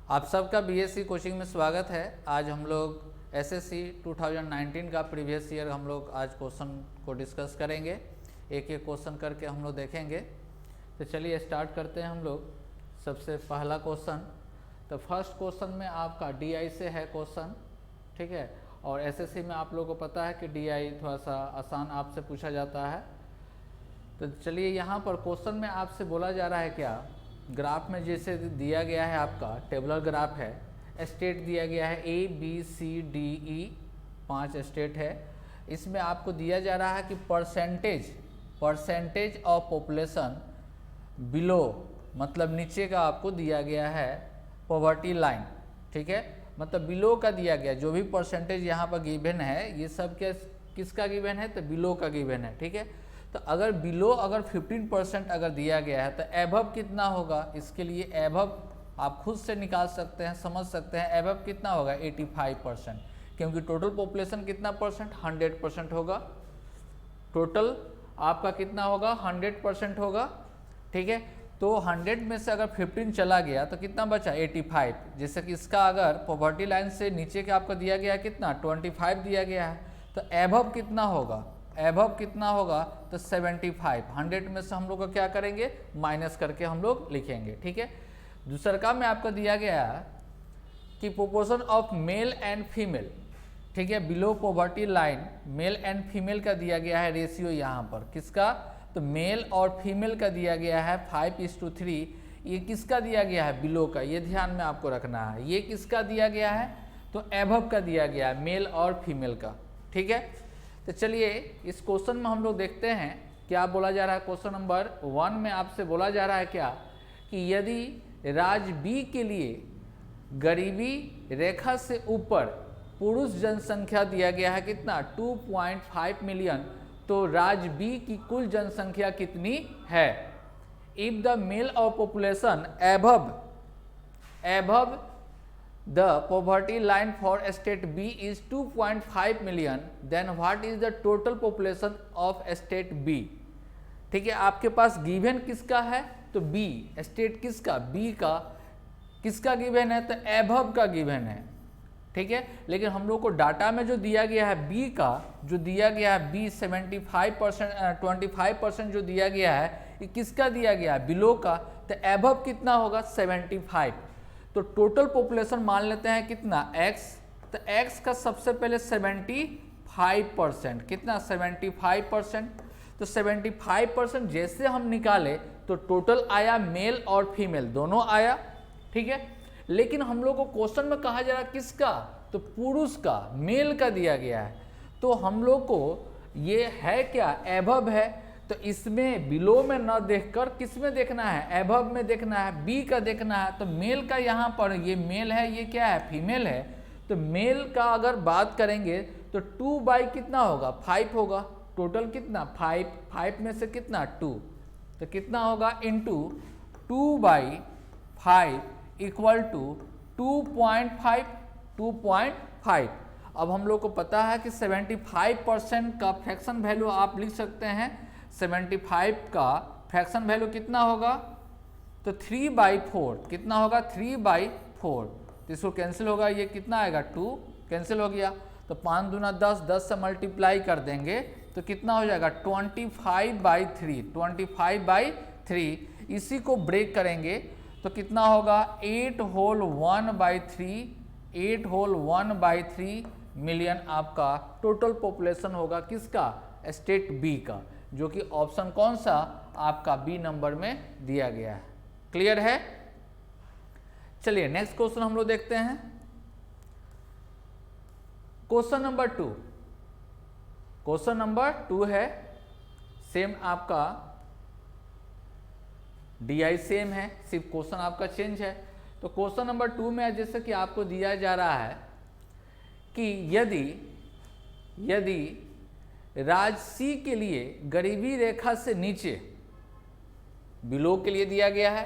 आप सबका BSc coaching में स्वागत है। आज हम लोग एसएससी 2019 का प्रीवियस ईयर हम लोग आज क्वेश्चन को डिस्कस करेंगे। एक एक क्वेश्चन करके हम लोग देखेंगे। तो चलिए स्टार्ट करते हैं हम लोग। सबसे पहला क्वेश्चन, तो फर्स्ट क्वेश्चन में आपका डीआई से है क्वेश्चन, ठीक है। और एसएससी में आप लोगों को पता है कि डीआई थोड़ा सा आसान आपसे पूछा जाता है। तो चलिए यहाँ पर क्वेश्चन में आपसे बोला जा रहा है क्या, ग्राफ में जैसे दिया गया है, आपका टेबुलर ग्राफ है, स्टेट दिया गया है A B C D E 5 state है। इसमें आपको दिया जा रहा है कि परसेंटेज ऑफ पॉपुलेशन बिलो, मतलब नीचे का आपको दिया गया है पॉवर्टी लाइन, ठीक है। मतलब बिलो का दिया गया, जो भी परसेंटेज यहाँ पर गिवन है ये सब किसका गिवन है, तो बिलो का गिवन है, ठीक है। तो अगर बिलो 15% अगर दिया गया है तो एबव कितना होगा, इसके लिए एबव आप खुद से निकाल सकते हैं, समझ सकते हैं। एबव कितना होगा 85%, क्योंकि टोटल पॉपुलेशन कितना परसेंट, 100% होगा। टोटल आपका कितना होगा, 100% होगा, ठीक है। तो 100 में से अगर 15 चला गया तो कितना बचा 85। जैसे कि इसका अगर पॉवर्टी लाइन से नीचे का आपको दिया गया है कितना 25 दिया गया है, तो एबव कितना होगा, एबव कितना होगा तो 75। 100 में से हम लोग को क्या करेंगे, माइनस करके हम लोग लिखेंगे, ठीक है। दूसरा में आपको दिया गया कि proportion of male and female, ठीक है, below poverty line male and female का दिया गया है रेशियो यहाँ पर, किसका, तो मेल और फीमेल का दिया गया है 5:3। ये किसका दिया गया है, बिलो का, ये ध्यान में आपको रखना है। ये किसका दिया गया है, तो एबव का दिया गया है, मेल और फीमेल का, ठीक है। तो चलिए इस क्वेश्चन में हम लोग देखते हैं क्या बोला जा रहा है। क्वेश्चन नंबर 1 में आपसे बोला जा रहा है क्या, कि यदि राज्य बी के लिए गरीबी रेखा से ऊपर पुरुष जनसंख्या दिया गया है कितना 2.5 मिलियन, तो राज्य बी की कुल जनसंख्या कितनी है। If the male of population above the poverty line for state B is 2.5 million, then what is the total population of state B, ठीक है। आपके पास गिवन किसका है, तो B, स्टेट किसका, B का, किसका गिवन है, तो एबव का गिवन है, ठीक है। लेकिन हम लोग को डाटा में जो दिया गया है B का, जो दिया गया है B 75%, 25% जो दिया गया है, ये किसका दिया गया है, बिलो का, तो एबव कितना होगा 75। तो टोटल पॉपुलेशन मान लेते हैं कितना x, तो x का सबसे पहले 75%, कितना 75%, तो 75% जैसे हम निकाले तो टोटल आया मेल और फीमेल दोनों आया, ठीक है। लेकिन हम लोग को क्वेश्चन में कहा जा रहा है किसका, तो पुरुष का, मेल का दिया गया है। तो हम लोग को ये है क्या, एबव है, तो इसमें बिलो में न देखकर किस में देखना है, एबव में देखना है, बी का देखना है। तो मेल का यहाँ पर ये मेल है, ये क्या है, फीमेल है। तो मेल का अगर बात करेंगे तो 2 बाई कितना होगा 5 होगा, टोटल कितना 5 में से कितना 2, तो कितना होगा इनटू 2/5 इक्वल टू 2.5। अब हम लोग को पता है कि 75% का फ्रैक्शन वैल्यू आप लिख सकते हैं। 75 का फ्रैक्शन वैल्यू कितना होगा, तो 3/4, कितना होगा 3/4। तो इसको कैंसिल होगा, ये कितना आएगा 2 कैंसिल हो गया, तो 5 दूना 10, 10 से मल्टीप्लाई कर देंगे तो कितना हो जाएगा 25/3, 25/3। इसी को ब्रेक करेंगे तो कितना होगा 8 होल 1/3 मिलियन आपका टोटल पॉपुलेशन होगा किसका, स्टेट बी का, जो कि ऑप्शन कौन सा आपका बी नंबर में दिया गया है। क्लियर है। चलिए नेक्स्ट क्वेश्चन हम लोग देखते हैं। क्वेश्चन नंबर 2, क्वेश्चन नंबर 2 है, सेम आपका डीआई सेम है, सिर्फ क्वेश्चन आपका चेंज है। तो क्वेश्चन नंबर 2 में जैसे कि आपको दिया जा रहा है कि यदि राज्य सी के लिए गरीबी रेखा से नीचे, बिलो के लिए दिया गया है,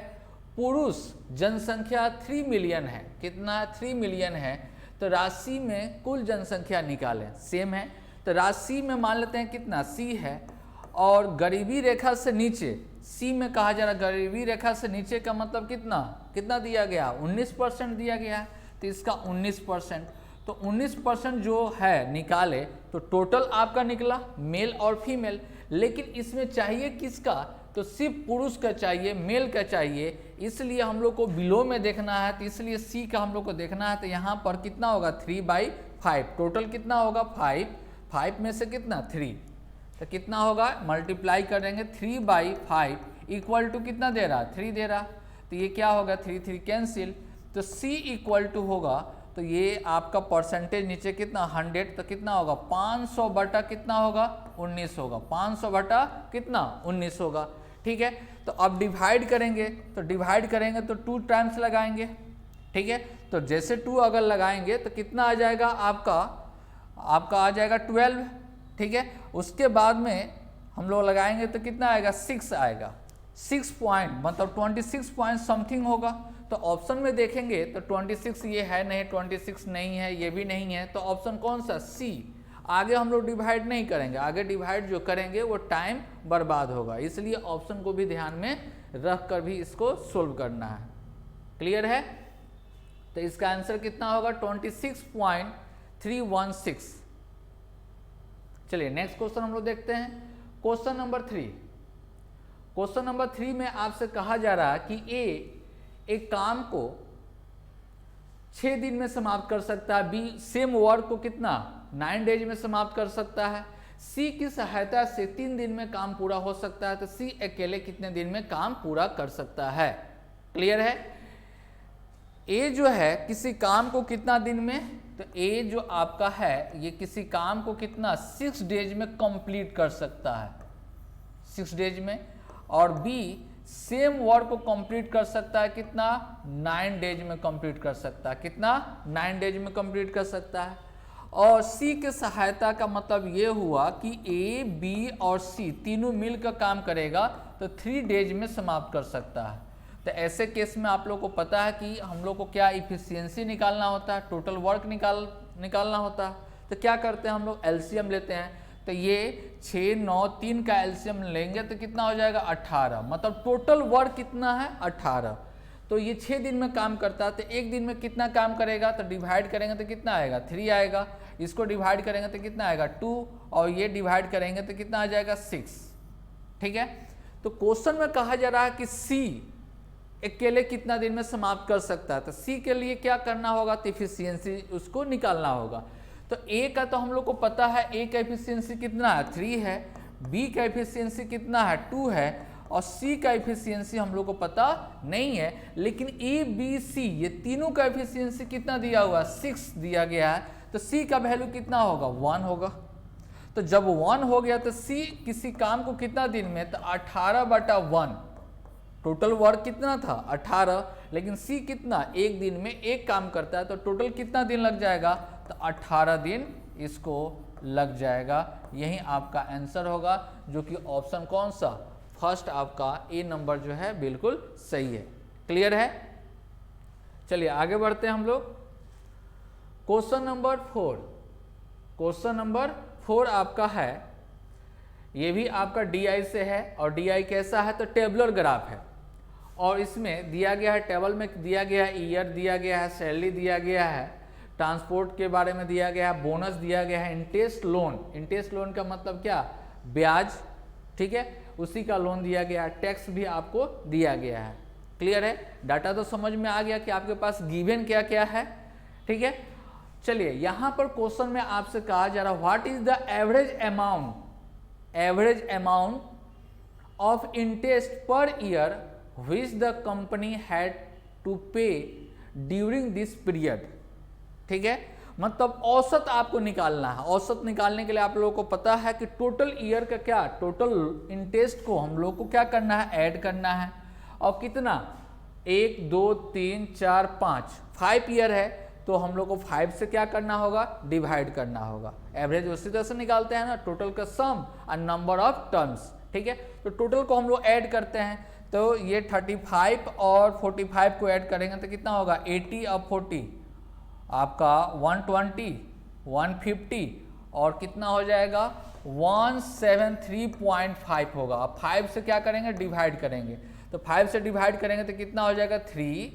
पुरुष जनसंख्या 3 मिलियन है, कितना 3 मिलियन है, तो राशि में कुल जनसंख्या निकालें, सेम है। तो राशि में मान लेते हैं कितना सी है, और गरीबी रेखा से नीचे सी में कहा जा रहा गरीबी रेखा से नीचे का मतलब कितना दिया गया, 19% दिया गया है, तो इसका 19%, तो 19% जो है निकाले तो टोटल आपका निकला मेल और फीमेल, लेकिन इसमें चाहिए किसका, तो सिर्फ पुरुष का चाहिए, मेल का चाहिए, इसलिए हम लोग को बिलो में देखना है, तो इसलिए सी का हम लोग को देखना है। तो यहाँ पर कितना होगा 3/5, टोटल कितना होगा 5 में से कितना 3, तो कितना होगा मल्टीप्लाई करेंगे 3/5 इक्वल टू कितना दे रहा 3 दे रहा, तो ये क्या होगा 3 कैंसिल, तो C इक्वल टू होगा, तो ये आपका परसेंटेज नीचे कितना 100, तो कितना होगा 500 बटा कितना होगा 19 होगा, 500 बटा कितना 19 होगा। ठीक है, तो अब डिवाइड करेंगे, तो डिवाइड करेंगे तो 2 टाइम्स लगाएंगे। ठीक है, तो जैसे 2 अगर लगाएंगे तो कितना आ जाएगा आपका आ जाएगा 12। ठीक है, उसके बाद में हम लोग लगाएंगे तो कितना आएगा 6 आएगा, 6 पॉइंट मतलब 26 पॉइंट समथिंग होगा। तो ऑप्शन में देखेंगे तो 26 ये है नहीं, 26 नहीं है, ये भी नहीं है, तो ऑप्शन कौन सा सी। आगे हम लोग डिवाइड नहीं करेंगे, आगे डिवाइड जो करेंगे वो टाइम बर्बाद होगा, इसलिए ऑप्शन को भी ध्यान में रख कर भी इसको सोल्व करना है। क्लियर है, तो इसका आंसर कितना होगा 26.316। चलिए नेक्स्ट क्वेश्चन हम लोग देखते हैं, क्वेश्चन नंबर 3। क्वेश्चन नंबर 3 में आपसे कहा जा रहा है कि ए एक काम को 6 दिन में समाप्त कर सकता है, बी सेम वर्क को कितना 9 डेज में समाप्त कर सकता है, सी की सहायता से 3 दिन में काम पूरा हो सकता है, तो सी अकेले कितने दिन में काम पूरा कर सकता है। क्लियर है, ए जो है किसी काम को कितना दिन में, तो ए जो आपका है ये किसी काम को कितना 6 डेज में कंप्लीट कर सकता है, 6 डेज में, और बी सेम वर्क को कंप्लीट कर सकता है कितना 9 डेज में कंप्लीट कर सकता है, कितना 9 डेज में कंप्लीट कर सकता है। और सी के सहायता का मतलब ये हुआ कि ए बी और सी तीनों मिलकर काम करेगा तो 3 डेज में समाप्त कर सकता है। तो ऐसे केस में आप लोग को पता है कि हम लोग को क्या इफिशियंसी निकालना होता है, टोटल वर्क निकालना होता है। तो क्या करते हैं हम लोग एलसीएम लेते हैं, तो ये 6 9 3 का एलसीएम लेंगे तो कितना हो जाएगा 18, मतलब टोटल वर्क कितना है 18। तो ये 6 दिन में काम करता है, तो एक दिन में कितना काम करेगा, तो डिवाइड करेंगे तो कितना आएगा 3 आएगा, इसको डिवाइड करेंगे तो कितना आएगा 2, और ये डिवाइड करेंगे तो कितना आ जाएगा 6। ठीक है, तो क्वेश्चन में कहा जा रहा है कि सी अकेले कितना दिन में समाप्त कर सकता है, तो सी के लिए क्या करना होगा, तो इफिशियंसी उसको निकालना होगा। तो ए का तो हम लोग को पता है, ए का एफिशिएंसी कितना है 3 है, बी का एफिशिएंसी कितना है 2 है, और सी का एफिशिएंसी हम लोग को पता नहीं है, लेकिन ए बी सी ये तीनों का एफिशिएंसी कितना दिया हुआ 6 दिया गया है, तो सी का वैल्यू कितना होगा 1 होगा। तो जब 1 हो गया तो सी किसी काम को कितना दिन में, तो 18/1, टोटल वर्क कितना था 18, लेकिन सी कितना एक दिन में एक काम करता है, तो टोटल कितना दिन लग जाएगा, तो 18 दिन इसको लग जाएगा। यही आपका आंसर होगा, जो कि ऑप्शन कौन सा फर्स्ट आपका ए नंबर जो है बिल्कुल सही है। क्लियर है, चलिए आगे बढ़ते हैं हम लोग। क्वेश्चन नंबर 4, क्वेश्चन नंबर 4 आपका है, ये भी आपका डीआई से है, और डीआई कैसा है, तो टेबुलर ग्राफ है, और इसमें दिया गया है, टेबल में दिया गया है ईयर दिया गया है, सैलरी दिया गया है, ट्रांसपोर्ट के बारे में दिया गया है, बोनस दिया गया है, इंटरेस्ट लोन, इंटरेस्ट लोन का मतलब क्या ब्याज, ठीक है, उसी का लोन दिया गया है, टैक्स भी आपको दिया गया है। क्लियर है, डाटा तो समझ में आ गया कि आपके पास गिवन क्या क्या है। ठीक है, चलिए यहाँ पर क्वेश्चन में आपसे कहा जा रहा what is the average amount of interest per year which the company had to pay during this period। ठीक है, मतलब औसत आपको निकालना है। औसत निकालने के लिए आप लोगों को पता है कि टोटल ईयर का क्या, टोटल इंटरेस्ट को हम लोग को क्या करना है, ऐड करना है, और कितना 1 2 3 4 5 ईयर है, तो हम लोग को 5 से क्या करना होगा, डिवाइड करना होगा। एवरेज उसी तरह से निकालते हैं ना, टोटल का सम और नंबर ऑफ टर्म्स। ठीक है, तो टोटल को हम लोग ऐड करते हैं, तो ये 35 और 45 को ऐड करेंगे तो कितना होगा 80 और 40 आपका 120 150 और कितना हो जाएगा 173.5 होगा। अब 5 से क्या करेंगे, डिवाइड करेंगे, तो 5 से डिवाइड करेंगे तो कितना हो जाएगा 3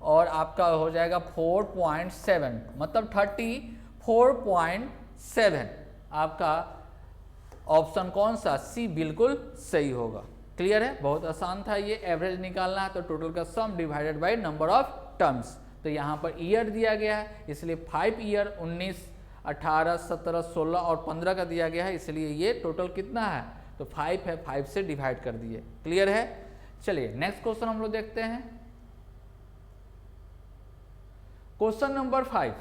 और आपका हो जाएगा 4.7, मतलब 34.7। आपका ऑप्शन कौन सा, सी बिल्कुल सही होगा। क्लियर है, बहुत आसान था ये। एवरेज निकालना है तो टोटल का सम divided by number of terms. तो यहाँ पर ईयर दिया गया है इसलिए 5 ईयर 19, 18, 17, 16 और 15 का दिया गया है, इसलिए ये टोटल कितना है, तो 5 है, 5 से डिवाइड कर दिए। क्लियर है। चलिए नेक्स्ट क्वेश्चन हम लोग देखते हैं। Question number 5।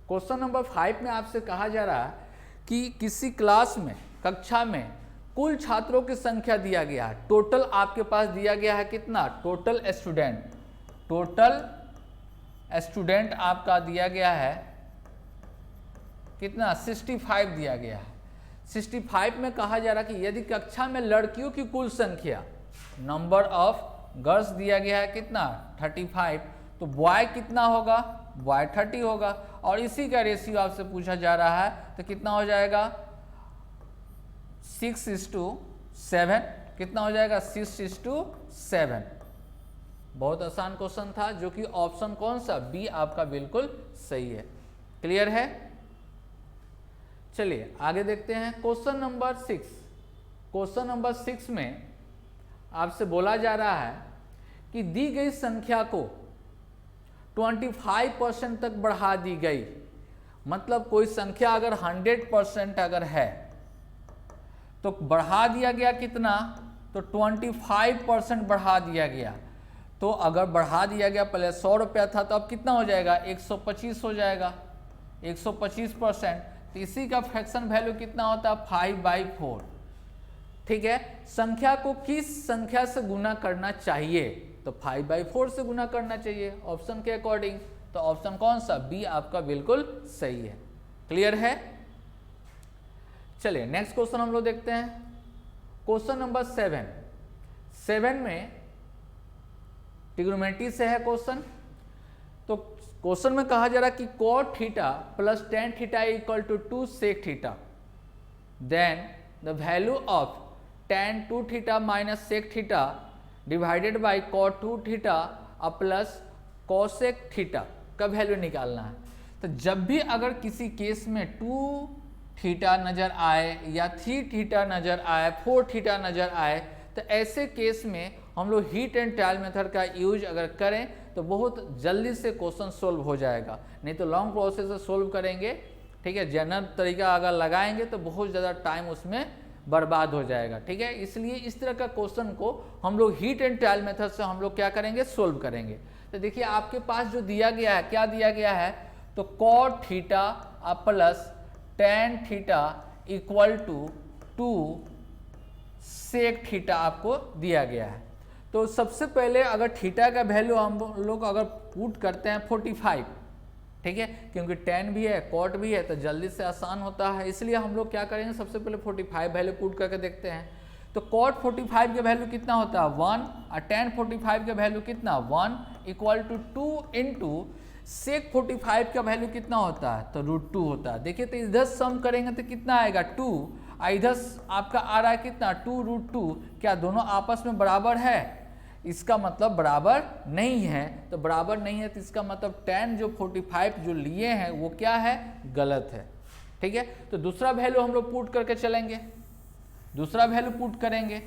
क्वेश्चन नंबर 5 में आपसे कहा जा रहा है कि किसी क्लास में, कक्षा में कुल छात्रों की संख्या दिया गया है। टोटल आपके पास दिया गया है कितना, टोटल स्टूडेंट आपका दिया गया है कितना, 65 दिया गया है। 65 में कहा जा रहा है कि यदि कक्षा में लड़कियों की कुल संख्या, नंबर ऑफ गर्ल्स दिया गया है कितना 35, तो बॉय कितना होगा, बॉय 30 होगा। और इसी का रेशियो आपसे पूछा जा रहा है तो कितना हो जाएगा 6:7। कितना हो जाएगा 6:7। बहुत आसान क्वेश्चन था, जो कि ऑप्शन कौन सा, बी आपका बिल्कुल सही है। क्लियर है। चलिए आगे देखते हैं क्वेश्चन नंबर 6। क्वेश्चन नंबर 6 में आपसे बोला जा रहा है कि दी गई संख्या को 25% तक बढ़ा दी गई। मतलब कोई संख्या अगर 100% अगर है तो बढ़ा दिया गया कितना, तो 25% बढ़ा दिया गया। तो अगर बढ़ा दिया गया, पहले 100 रुपया था तो अब कितना हो जाएगा 125 हो जाएगा, 125%। तो इसी का फ्रैक्शन वैल्यू कितना होता है 5/4। ठीक है, संख्या को किस संख्या से गुना करना चाहिए, तो 5/4 से गुना करना चाहिए ऑप्शन के अकॉर्डिंग। तो ऑप्शन कौन सा, बी आपका बिल्कुल सही है। क्लियर है। चलिए नेक्स्ट क्वेश्चन हम लोग देखते हैं। क्वेश्चन नंबर 7 में ट्रिग्नोमेट्री से है क्वेश्चन। तो क्वेश्चन में कहा जा रहा है कि cot theta plus tan theta equal to 2 sec theta, then the value of tan 2 theta minus sec theta divided by cot 2 theta plus cosec theta का वैल्यू निकालना है। तो जब भी अगर किसी केस में 2 थीटा नजर आए या 3 थीटा नजर आए, 4 थीटा नजर आए, तो ऐसे केस में हम लोग हीट एंड ट्रायल मेथड का यूज अगर करें तो बहुत जल्दी से क्वेश्चन सोल्व हो जाएगा। नहीं तो लॉन्ग प्रोसेस से सोल्व करेंगे, ठीक है, जनरल तरीका अगर लगाएंगे तो बहुत ज़्यादा टाइम उसमें बर्बाद हो जाएगा। ठीक है, इसलिए इस तरह का क्वेश्चन को हम लोग हीट एंड ट्रायल मेथड से हम लोग क्या करेंगे, सोल्व करेंगे। तो देखिए आपके पास जो दिया गया है, क्या दिया गया है, तो cot theta plus tan theta equal to 2 sec theta आपको दिया गया है। तो सबसे पहले अगर थीटा का वैल्यू हम लोग अगर पुट करते हैं 45, ठीक है, क्योंकि tan भी है cot भी है तो जल्दी से आसान होता है, इसलिए हम लोग क्या करेंगे, सबसे पहले 45 वैल्यू पुट करके देखते हैं। तो cot 45 का वैल्यू कितना होता है 1 और tan 45 का वैल्यू कितना 1 इक्वल टू 2 इंटू sec 45 का वैल्यू कितना होता है, तो √2 होता है। देखिए तो इधर सम करेंगे तो कितना आएगा 2, इधर आपका आ रहा है कितना 2√2। क्या दोनों आपस में बराबर है, इसका मतलब बराबर नहीं है। तो बराबर नहीं है तो इसका मतलब tan जो 45 जो लिए हैं वो क्या है, गलत है। ठीक है, तो दूसरा वैल्यू हम लोग पुट करके चलेंगे, दूसरा वैल्यू पुट करेंगे।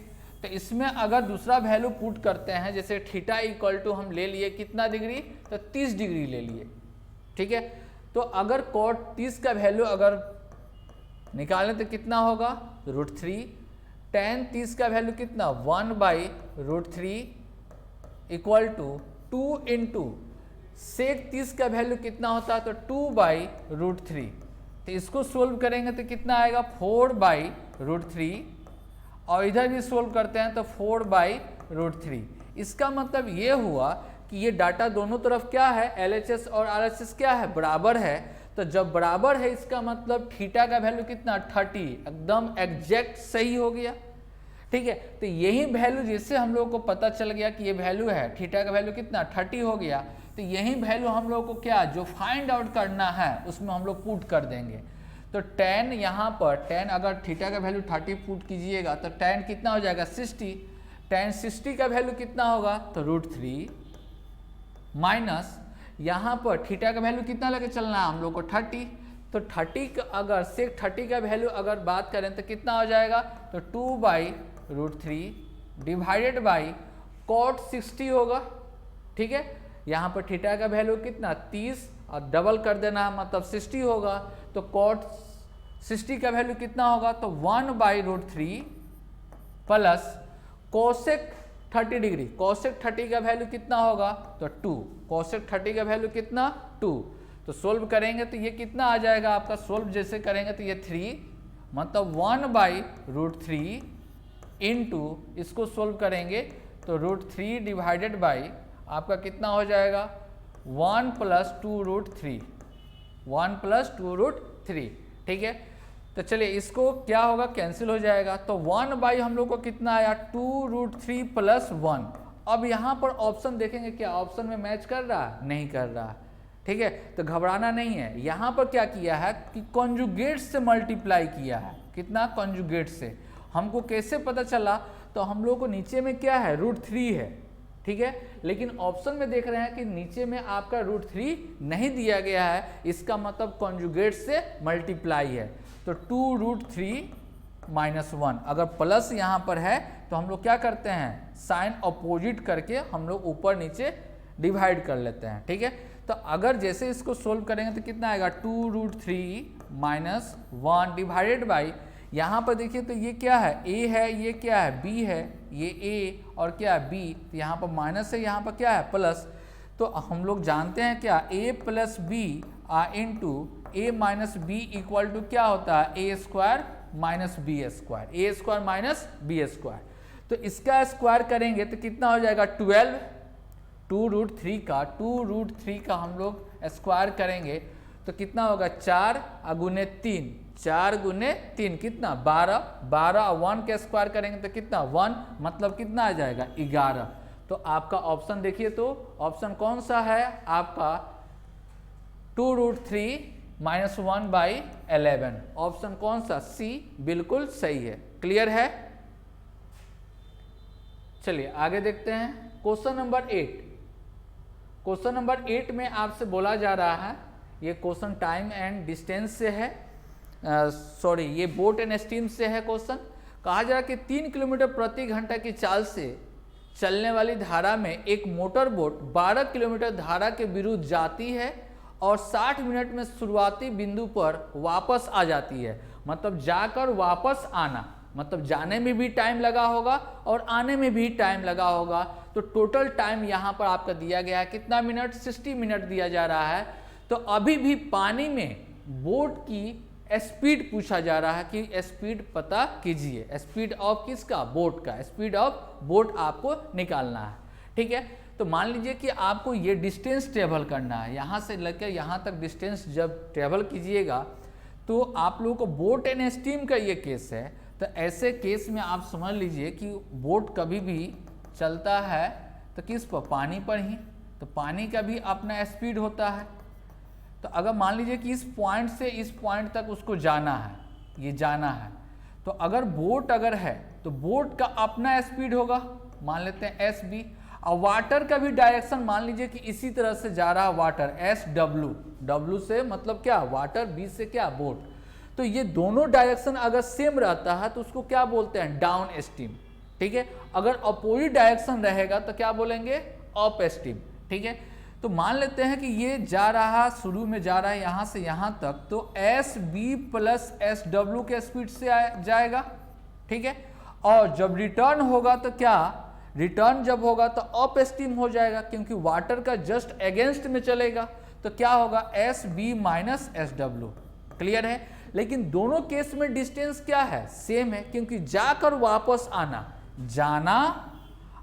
तो इसमें अगर दूसरा वैल्यू पुट करते हैं, जैसे थीटा इक्वल टू हम ले लिए कितना डिग्री, तो 30 डिग्री ले लिए। ठीक है, तो अगर cot 30 का वैल्यू अगर निकालें तो कितना होगा √3, tan 30 का वैल्यू कितना 1/√3 इक्वल टू 2 इंटू sec 30 का वैल्यू कितना होता है, तो 2/√3। तो इसको सोल्व करेंगे तो कितना आएगा 4/√3 और इधर भी सोल्व करते हैं तो 4/√3। इसका मतलब ये हुआ कि ये डाटा दोनों तरफ क्या है, LHS और RHS क्या है, बराबर है। तो जब बराबर है इसका मतलब थीटा का वैल्यू कितना 30, एकदम एग्जैक्ट सही हो गया। ठीक है, तो यही वैल्यू जैसे हम लोगों को पता चल गया कि ये वैल्यू है, थीटा का वैल्यू कितना 30 हो गया, तो यही वैल्यू हम लोग को क्या जो फाइंड आउट करना है उसमें हम लोग पुट कर देंगे। तो tan यहाँ पर tan अगर थीटा का वैल्यू 30 पुट कीजिएगा तो tan कितना हो जाएगा 60, tan 60 का वैल्यू कितना होगा तो √3 माइनस यहाँ पर थीटा का वैल्यू कितना लेके चलना है हम लोग को 30, तो 30 का अगर सेक 30 का वैल्यू अगर बात करें तो कितना हो जाएगा तो 2/√3 डिवाइडेड बाई cot 60 होगा, ठीक है। यहाँ पर थीटा का वैल्यू कितना 30 और डबल कर देना है मतलब 60 होगा, तो cot 60 का वैल्यू कितना होगा तो 1/√3 प्लस कोसेक 30 डिग्री, कोसेक 30 का वैल्यू कितना होगा तो 2, कोसेक 30 का वैल्यू कितना 2, तो सोल्व करेंगे तो ये कितना आ जाएगा आपका, सोल्व जैसे करेंगे तो ये 3 मतलब 1/√3 इंटू इसको सोल्व करेंगे तो √3 डिवाइडेड बाई आपका कितना हो जाएगा 1 + 2√3, 1 + 2√3, ठीक है। तो चलिए इसको क्या होगा कैंसिल हो जाएगा, तो 1/, हम लोग को कितना आया 2√3 + 1। अब यहाँ पर ऑप्शन देखेंगे क्या ऑप्शन में मैच कर रहा है, नहीं कर रहा है, ठीक है। तो घबराना नहीं है, यहाँ पर क्या किया है कि कॉन्जुगेट से मल्टीप्लाई किया है, कितना कॉन्जुगेट से। हमको कैसे पता चला, तो हम लोग को नीचे में क्या है √3 है, ठीक है, लेकिन ऑप्शन में देख रहे हैं कि नीचे में आपका √3 नहीं दिया गया है, इसका मतलब कॉन्जुगेट से मल्टीप्लाई है। तो 2√3 - 1 अगर प्लस यहाँ पर है तो हम लोग क्या करते हैं साइन अपोजिट करके हम लोग ऊपर नीचे डिवाइड कर लेते हैं, ठीक है। तो अगर जैसे इसको सोल्व करेंगे तो कितना आएगा 2√3 - 1 डिवाइडेड बाई, यहाँ पर देखिए तो ये क्या है a है, ये क्या है b है, ये a और क्या है b, तो यहाँ पर माइनस है, यहाँ पर क्या है प्लस। तो हम लोग जानते हैं क्या a + b into a - b equal to क्या होता है a² - b², तो इसका स्क्वायर करेंगे तो कितना हो जाएगा 12, 2√3 का हम लोग स्क्वायर करेंगे तो कितना होगा 4 गुने 3, 4 गुने 3 कितना 12, 12 और 1 के स्क्वायर करेंगे तो कितना 1 मतलब कितना आ जाएगा 11। तो आपका ऑप्शन देखिए तो ऑप्शन कौन सा है आपका 2√3 - 1/11, ऑप्शन कौन सा सी बिल्कुल सही है। क्लियर है, चलिए आगे देखते हैं क्वेश्चन नंबर 8। क्वेश्चन नंबर 8 में आपसे बोला जा रहा है, ये क्वेश्चन टाइम एंड डिस्टेंस से है, सॉरी ये बोट एंड स्टीम से है। क्वेश्चन कहा जा रहा है कि 3 किलोमीटर प्रति घंटा की चाल से चलने वाली धारा में एक मोटर बोट 12 किलोमीटर धारा के विरुद्ध जाती है और 60 मिनट में शुरुआती बिंदु पर वापस आ जाती है, मतलब जाकर वापस आना, मतलब जाने में भी टाइम लगा होगा और आने में भी टाइम लगा होगा। तो टोटल टाइम यहाँ पर आपका दिया गया है कितना मिनट 60 मिनट दिया जा रहा है। तो अभी भी पानी में बोट की स्पीड पूछा जा रहा है कि स्पीड पता कीजिए, स्पीड ऑफ किसका बोट का, स्पीड ऑफ बोट आपको निकालना है, ठीक है। तो मान लीजिए कि आपको ये डिस्टेंस ट्रेवल करना है, यहाँ से लेकर यहाँ तक डिस्टेंस जब ट्रेवल कीजिएगा तो आप लोगों को बोट एंड स्टीम का ये केस है। तो ऐसे केस में आप समझ लीजिए कि बोट कभी भी चलता है तो किस पर पानी पर ही, तो पानी का भी अपना स्पीड होता है। तो अगर मान लीजिए कि इस पॉइंट से इस पॉइंट तक उसको जाना है, ये जाना है, तो अगर बोट अगर है तो बोट का अपना स्पीड होगा, मान लेते हैं SB, और वाटर का भी डायरेक्शन मान लीजिए कि इसी तरह से जा रहा है वाटर SW, W से मतलब क्या वाटर, B से क्या बोट। तो ये दोनों डायरेक्शन अगर सेम रहता है तो उसको क्या बोलते हैं डाउन स्ट्रीम, ठीक है। अगर अपोजिट डायरेक्शन रहेगा तो क्या बोलेंगे अप स्ट्रीम, ठीक है। तो मान लेते हैं कि ये जा रहा शुरू में जा रहा है यहाँ से यहाँ तक, तो SB + SW के स्पीड से जाएगा, ठीक है। और जब रिटर्न होगा तो क्या, रिटर्न जब होगा तो अप स्ट्रीम हो जाएगा क्योंकि वाटर का जस्ट अगेंस्ट में चलेगा, तो क्या होगा SB - SW। क्लियर है, लेकिन दोनों केस में डिस्टेंस क्या है सेम है, क्योंकि जाकर वापस आना, जाना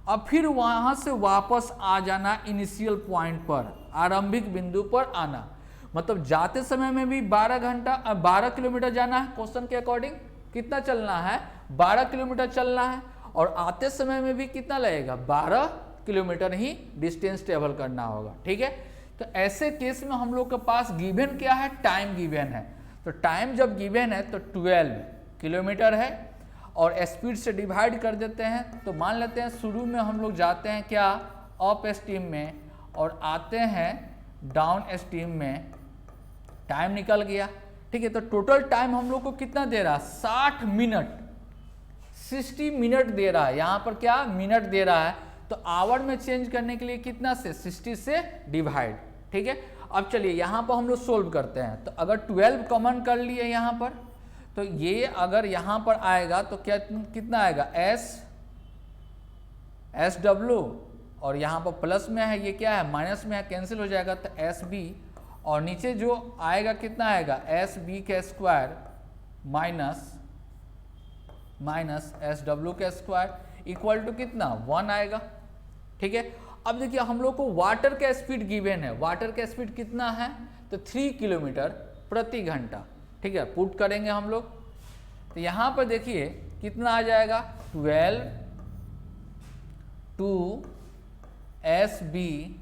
और फिर वहां से वापस आ जाना इनिशियल पॉइंट पर, आरंभिक बिंदु पर आना, मतलब जाते समय में भी 12 किलोमीटर जाना है, क्वेश्चन के अकॉर्डिंग कितना चलना है 12 किलोमीटर चलना है, और आते समय में भी कितना लगेगा 12 किलोमीटर ही डिस्टेंस ट्रेवल करना होगा, ठीक है। तो ऐसे केस में हम लोग के पास गिवन क्या है टाइम गिवन है, तो टाइम जब गिवन है तो 12 किलोमीटर है और स्पीड से डिवाइड कर देते हैं। तो मान लेते हैं शुरू में हम लोग जाते हैं क्या, अप स्ट्रीम में, और आते हैं डाउन स्ट्रीम में, टाइम निकल गया। ठीक है, तो टोटल टाइम हम लोग को कितना दे रहा है, 60 मिनट, 60 मिनट दे रहा है। यहाँ पर क्या मिनट दे रहा है, तो आवर में चेंज करने के लिए कितना से 60 से डिवाइड। ठीक है, अब चलिए यहाँ पर हम लोग सोल्व करते हैं। तो अगर 12 कॉमन कर लिए यहाँ पर, तो ये अगर यहाँ पर आएगा तो क्या कितना आएगा, एस डब्ल्यू, और यहाँ पर प्लस में है, ये क्या है माइनस में है, कैंसिल हो जाएगा, तो एस बी, और नीचे जो आएगा कितना आएगा, एस बी का स्क्वायर माइनस एस डब्ल्यू का स्क्वायर इक्वल टू कितना 1 आएगा। ठीक है, अब देखिए हम लोग को वाटर का स्पीड गिवन है, वाटर का स्पीड कितना है, तो 3 किलोमीटर प्रति घंटा। ठीक है, पुट करेंगे हम लोग, तो यहाँ पर देखिए कितना आ जाएगा, 12 two S B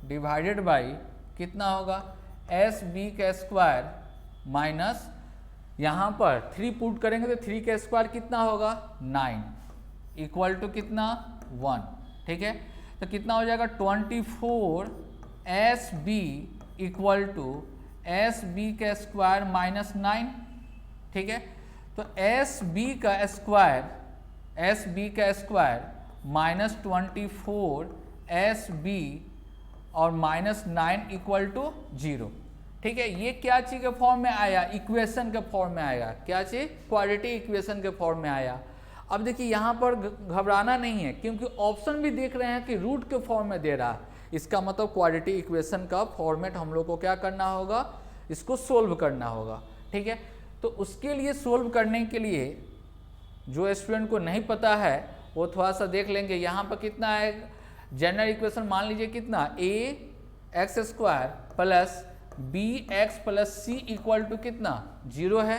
divided by कितना होगा, एस बी का स्क्वायर माइनस, यहाँ पर 3 पुट करेंगे तो 3 का स्क्वायर कितना होगा 9 इक्वल टू कितना 1। ठीक है, तो कितना हो जाएगा 24 S B equal to S B का स्क्वायर माइनस 9। ठीक है, तो एस बी का स्क्वायर माइनस 24 एस बी और माइनस 9 इक्वल टू 0। ठीक है, ये क्या चीज के फॉर्म में आया, इक्वेशन के फॉर्म में आया, क्या चीज, क्वाड्रेटिक इक्वेशन के फॉर्म में आया। अब देखिए यहाँ पर घबराना नहीं है, क्योंकि ऑप्शन भी देख रहे हैं कि रूट के फॉर्म में दे रहा है, इसका मतलब क्वाड्रेटिक इक्वेशन का फॉर्मेट हम लोग को क्या करना होगा, इसको सोल्व करना होगा। ठीक है, तो उसके लिए सोल्व करने के लिए जो स्टूडेंट को नहीं पता है वो थोड़ा सा देख लेंगे। यहाँ पर कितना है, जनरल इक्वेशन मान लीजिए कितना, a x square plus b x plus c equal to कितना 0 है।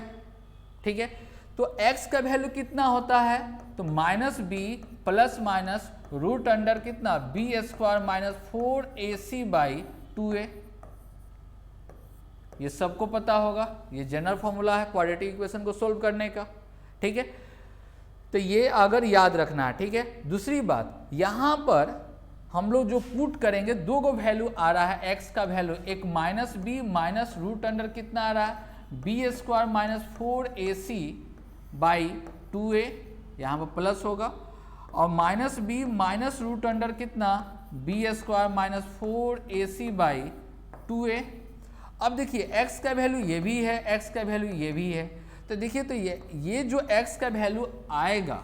ठीक है, तो x का वैल्यू कितना होता है, तो minus b plus minus root under कितना b square minus 4ac by 2a, ये सबको पता होगा, ये जनरल फॉर्मूला है क्वाड्रेटिक इक्वेशन को सोल्व करने का। ठीक है, तो ये अगर याद रखना है। ठीक है, दूसरी बात, यहाँ पर हम लोग जो पुट करेंगे, दो गो वैल्यू आ रहा है x का वैल्यू, एक minus B minus root under कितना आ रहा है B square minus 4ac by 2a, यहाँ पर प्लस होगा, और minus B minus root under कितना b square minus 4ac by 2a। अब देखिए x का वैल्यू ये भी है, x का वैल्यू ये भी है, तो देखिए तो ये जो x का वैल्यू आएगा,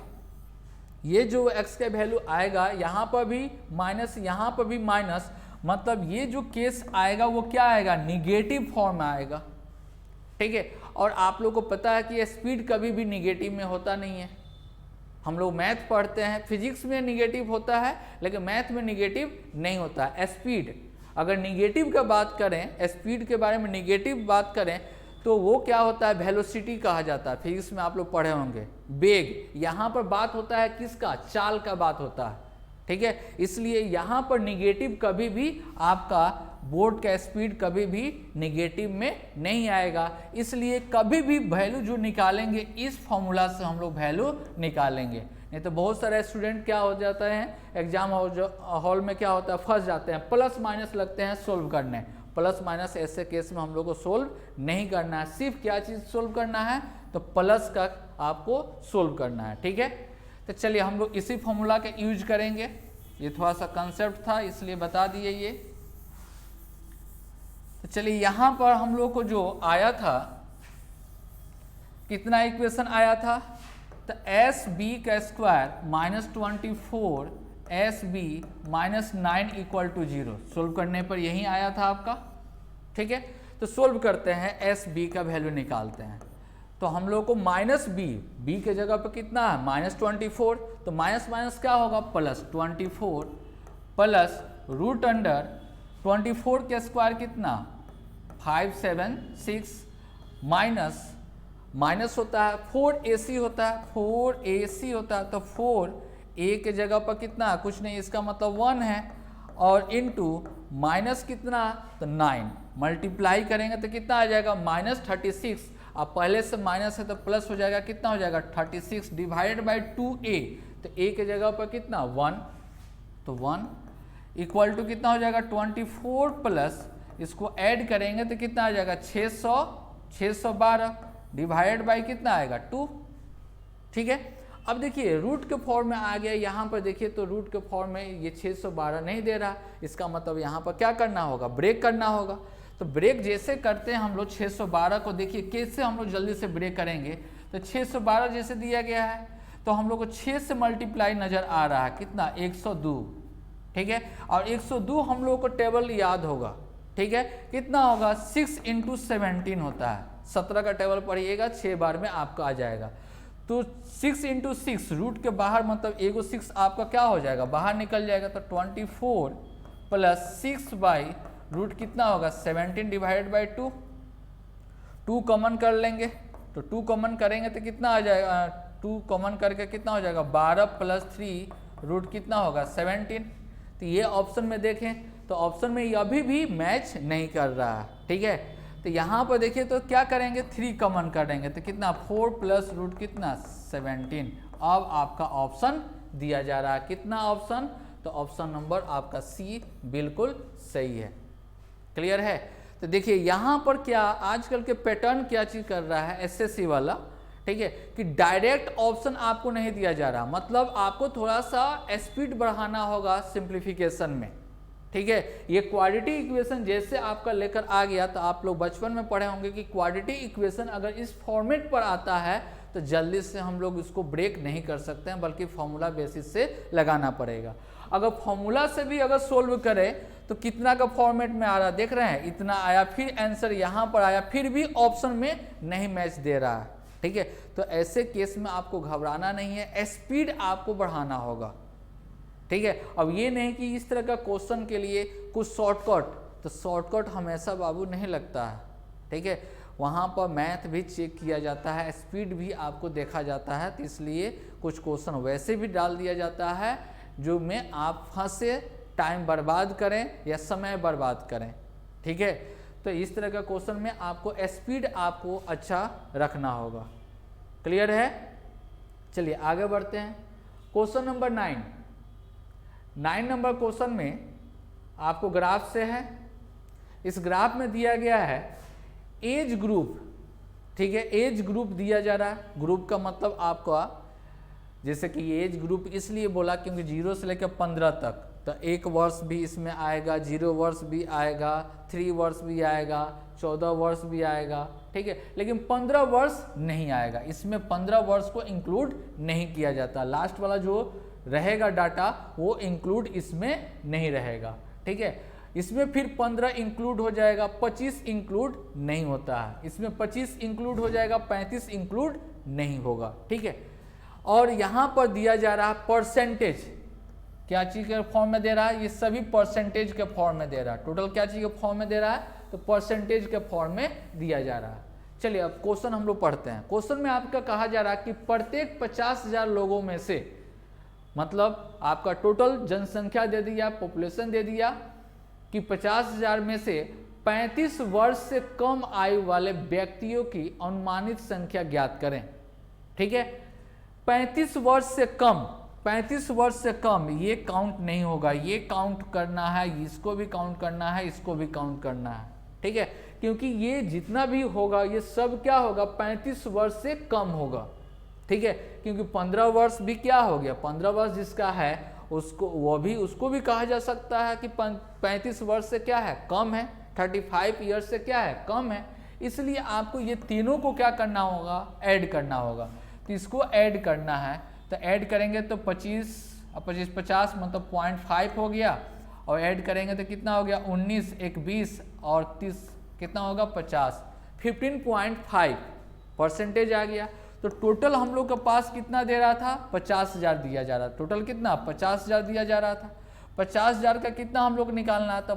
ये जो x का वैल्यू आएगा, यहाँ पर भी माइनस यहाँ पर भी माइनस, मतलब ये जो केस आएगा वो क्या आएगा, निगेटिव फॉर्म में आएगा। ठीक है, और आप लोग को पता है कि स्पीड कभी भी निगेटिव में होता नहीं है। हम लोग मैथ पढ़ते हैं, फिजिक्स में निगेटिव होता है लेकिन मैथ में निगेटिव नहीं होता है। स्पीड अगर निगेटिव का बात करें, स्पीड के बारे में निगेटिव बात करें, तो वो क्या होता है, वेलोसिटी कहा जाता है, फिजिक्स में आप लोग पढ़े होंगे, वेग। यहाँ पर बात होता है किसका, चाल का बात होता है। ठीक है, इसलिए यहाँ पर निगेटिव कभी भी आपका बोर्ड का स्पीड कभी भी निगेटिव में नहीं आएगा, इसलिए कभी भी वैल्यू जो निकालेंगे इस फॉर्मूला से हम लोग वैल्यू निकालेंगे। नहीं तो बहुत सारे स्टूडेंट क्या हो जाता है, एग्जाम हॉल में क्या होता है, फंस जाते हैं, प्लस माइनस लगते हैं सोल्व करने। प्लस माइनस ऐसे केस में हम लोग को सोल्व नहीं करना है, सिर्फ क्या चीज़ सोल्व करना है, तो प्लस का आपको सोल्व करना है। ठीक है, तो चलिए हम लोग इसी फॉर्मूला का यूज करेंगे, ये थोड़ा सा कंसेप्ट था इसलिए बता दिए ये। तो चलिए यहाँ पर हम लोग को जो आया था, कितना इक्वेशन आया था, तो एस बी का square minus 24 S B minus 9 equal to 0, solve करने पर यही आया था आपका। ठीक है, तो सोल्व करते हैं, एस बी का वैल्यू निकालते हैं, तो हम लोग को माइनस बी के जगह पर कितना है माइनस 24, तो माइनस माइनस क्या होगा प्लस 24 प्लस रूट अंडर 24 के स्क्वायर कितना 576 माइनस माइनस होता है 4ac होता है, 4ac होता है, तो 4a के जगह पर कितना कुछ नहीं, इसका मतलब 1 है, और इनटू माइनस कितना, तो 9 मल्टीप्लाई करेंगे तो कितना आ जाएगा -36। अब पहले से माइनस है तो प्लस हो जाएगा, कितना हो जाएगा 36 डिवाइडेड बाई 2a, तो a के जगह पर कितना 1, तो 1 इक्वल टू कितना हो जाएगा 24 प्लस इसको ऐड करेंगे तो कितना आ जाएगा 612 डिवाइडेड बाई कितना आएगा 2। ठीक है, अब देखिए रूट के फॉर्म में आ गया, यहाँ पर देखिए तो रूट के फॉर्म में ये 612 नहीं दे रहा, इसका मतलब यहाँ पर क्या करना होगा, ब्रेक करना होगा। तो ब्रेक जैसे करते हैं हम लोग 612 को, देखिए कैसे हम लोग जल्दी से ब्रेक करेंगे। तो 612 जैसे दिया गया है तो हम लोग को 6 से मल्टीप्लाई नजर आ रहा है, कितना 102। ठीक है, और 102 हम लोग को टेबल याद होगा। ठीक है, कितना होगा 6 × 17 होता है, 17 का टेबल पढ़िएगा 6 बार में आपका आ जाएगा। तो 6 × 6 रूट के बाहर मतलब एगो 6 आपका क्या हो जाएगा, बाहर निकल जाएगा, तो 24 प्लस 6 बाई रूट कितना होगा 17 डिवाइडेड बाई 2। 2 कॉमन कर लेंगे, तो 2 कॉमन करेंगे तो कितना आ जाएगा, 2 कॉमन करके कितना हो जाएगा 12 प्लस 3 रूट कितना होगा 17। तो ये ऑप्शन में देखें तो ऑप्शन में ये अभी भी मैच नहीं कर रहा है। ठीक है, तो यहाँ पर देखिए तो क्या करेंगे 3 कॉमन करेंगे तो कितना 4 प्लस रूट कितना 17। अब आपका ऑप्शन दिया जा रहा है कितना ऑप्शन, तो ऑप्शन नंबर आपका सी बिल्कुल सही है। क्लियर है, तो देखिए यहाँ पर क्या आजकल के पैटर्न क्या चीज कर रहा है एसएससी वाला, ठीक है, कि डायरेक्ट ऑप्शन आपको नहीं दिया जा रहा, मतलब आपको थोड़ा सा स्पीड बढ़ाना होगा सिंप्लीफिकेशन में। ठीक है, ये क्वाड्रेटिक इक्वेशन जैसे आपका लेकर आ गया, तो आप लोग बचपन में पढ़े होंगे कि क्वाड्रेटिक इक्वेशन अगर इस फॉर्मेट पर आता है तो जल्दी से हम लोग इसको ब्रेक नहीं कर सकते हैं, बल्कि फॉर्मूला बेसिस से लगाना पड़ेगा। अगर फॉर्मूला से भी अगर सोल्व करें तो कितना का फॉर्मेट में आ रहा देख रहे हैं, इतना आया, फिर आंसर यहाँ पर आया, फिर भी ऑप्शन में नहीं मैच दे रहा है। ठीक है, तो ऐसे केस में आपको घबराना नहीं है, स्पीड आपको बढ़ाना होगा। ठीक है, अब ये नहीं कि इस तरह का क्वेश्चन के लिए कुछ शॉर्टकट, तो शॉर्टकट हमेशा बाबू नहीं लगता है। ठीक है, वहाँ पर मैथ भी चेक किया जाता है, स्पीड भी आपको देखा जाता है, तो इसलिए कुछ क्वेश्चन वैसे भी डाल दिया जाता है जो में आप फंसे, टाइम बर्बाद करें या समय बर्बाद करें। ठीक है, तो इस तरह का क्वेश्चन में आपको स्पीड आपको अच्छा रखना होगा। क्लियर है, चलिए आगे बढ़ते हैं। क्वेश्चन नंबर 9 नंबर क्वेश्चन में आपको ग्राफ से है। इस ग्राफ में दिया गया है एज ग्रुप। ठीक है, एज ग्रुप दिया जा रहा है, ग्रुप का मतलब आपका जैसे कि एज ग्रुप इसलिए बोला क्योंकि 0 से लेकर 15 तक, तो 1 वर्ष भी इसमें आएगा, 0 वर्ष भी आएगा, 3 वर्ष भी आएगा, 14 वर्ष भी आएगा। ठीक है, लेकिन 15 वर्ष नहीं आएगा, इसमें 15 वर्ष को इंक्लूड नहीं किया जाता, लास्ट वाला जो रहेगा डाटा वो इंक्लूड इसमें नहीं रहेगा। ठीक है, इसमें फिर 15 इंक्लूड हो जाएगा, 25 इंक्लूड नहीं होता है, इसमें 25 इंक्लूड हो जाएगा, 35 इंक्लूड नहीं होगा। ठीक है, और यहाँ पर दिया जा रहा है परसेंटेज, क्या चीज़ के फॉर्म में दे रहा है, ये सभी परसेंटेज के फॉर्म में दे रहा है। टोटल क्या चीज़ के फॉर्म में दे रहा है, तो परसेंटेज के फॉर्म में दिया जा रहा है। चलिए अब क्वेश्चन हम लोग पढ़ते हैं। क्वेश्चन में आपका कहा जा रहा है कि प्रत्येक 50,000 लोगों में से, मतलब आपका टोटल जनसंख्या दे दिया, पॉपुलेशन दे दिया कि 50,000 में से 35 वर्ष से कम आयु वाले व्यक्तियों की अनुमानित संख्या ज्ञात करें। ठीक है, 35 वर्ष से कम, 35 वर्ष से कम ये काउंट नहीं होगा, ये काउंट करना है, इसको भी काउंट करना है, इसको भी काउंट करना है। ठीक है, क्योंकि ये जितना भी होगा ये सब क्या होगा 35 वर्ष से कम होगा। ठीक है, क्योंकि 15 वर्ष भी क्या हो गया, 15 वर्ष जिसका है उसको उसको भी कहा जा सकता है कि 35 वर्ष से क्या है कम है, 35 ईयर्स से क्या है कम है। इसलिए आपको ये तीनों को क्या करना होगा, ऐड करना होगा। तो इसको ऐड करना है, तो ऐड करेंगे तो 25 50 मतलब 0.5 हो गया, और ऐड करेंगे तो कितना हो गया 19 1 20 और 30 कितना होगा 50, 15.5 परसेंटेज आ गया। तो टोटल हम लोग के पास कितना दे रहा था 50,000 दिया जा रहा था, टोटल कितना 50,000 दिया जा रहा था। 50,000 का कितना हम लोग निकालना था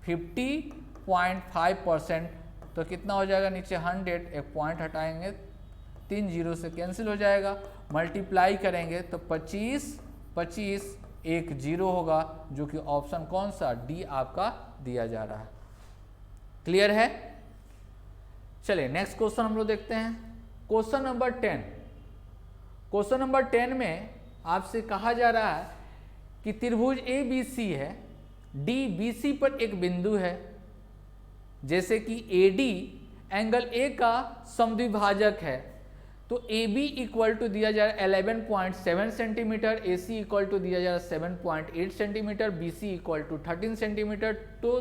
50.5%, तो कितना हो जाएगा नीचे 100, एक पॉइंट हटाएंगे 3 जीरो से कैंसिल हो जाएगा, मल्टीप्लाई करेंगे तो 25 25 एक 0 होगा, जो कि ऑप्शन कौन सा डी आपका दिया जा रहा है। क्लियर है? चलिए नेक्स्ट क्वेश्चन हम लोग देखते हैं। Question number 10। क्वेश्चन नंबर 10 में आपसे कहा जा रहा है कि त्रिभुज ए बी सी है, डी बी सी पर एक बिंदु है, जैसे कि ए डी एंगल ए का समद्विभाजक है, तो ए बी इक्वल टू दिया जा रहा है 11.7 centimetre, A C equal to दिया जा रहा है 7.8 centimetre, B C equal to 13 centimetre. तो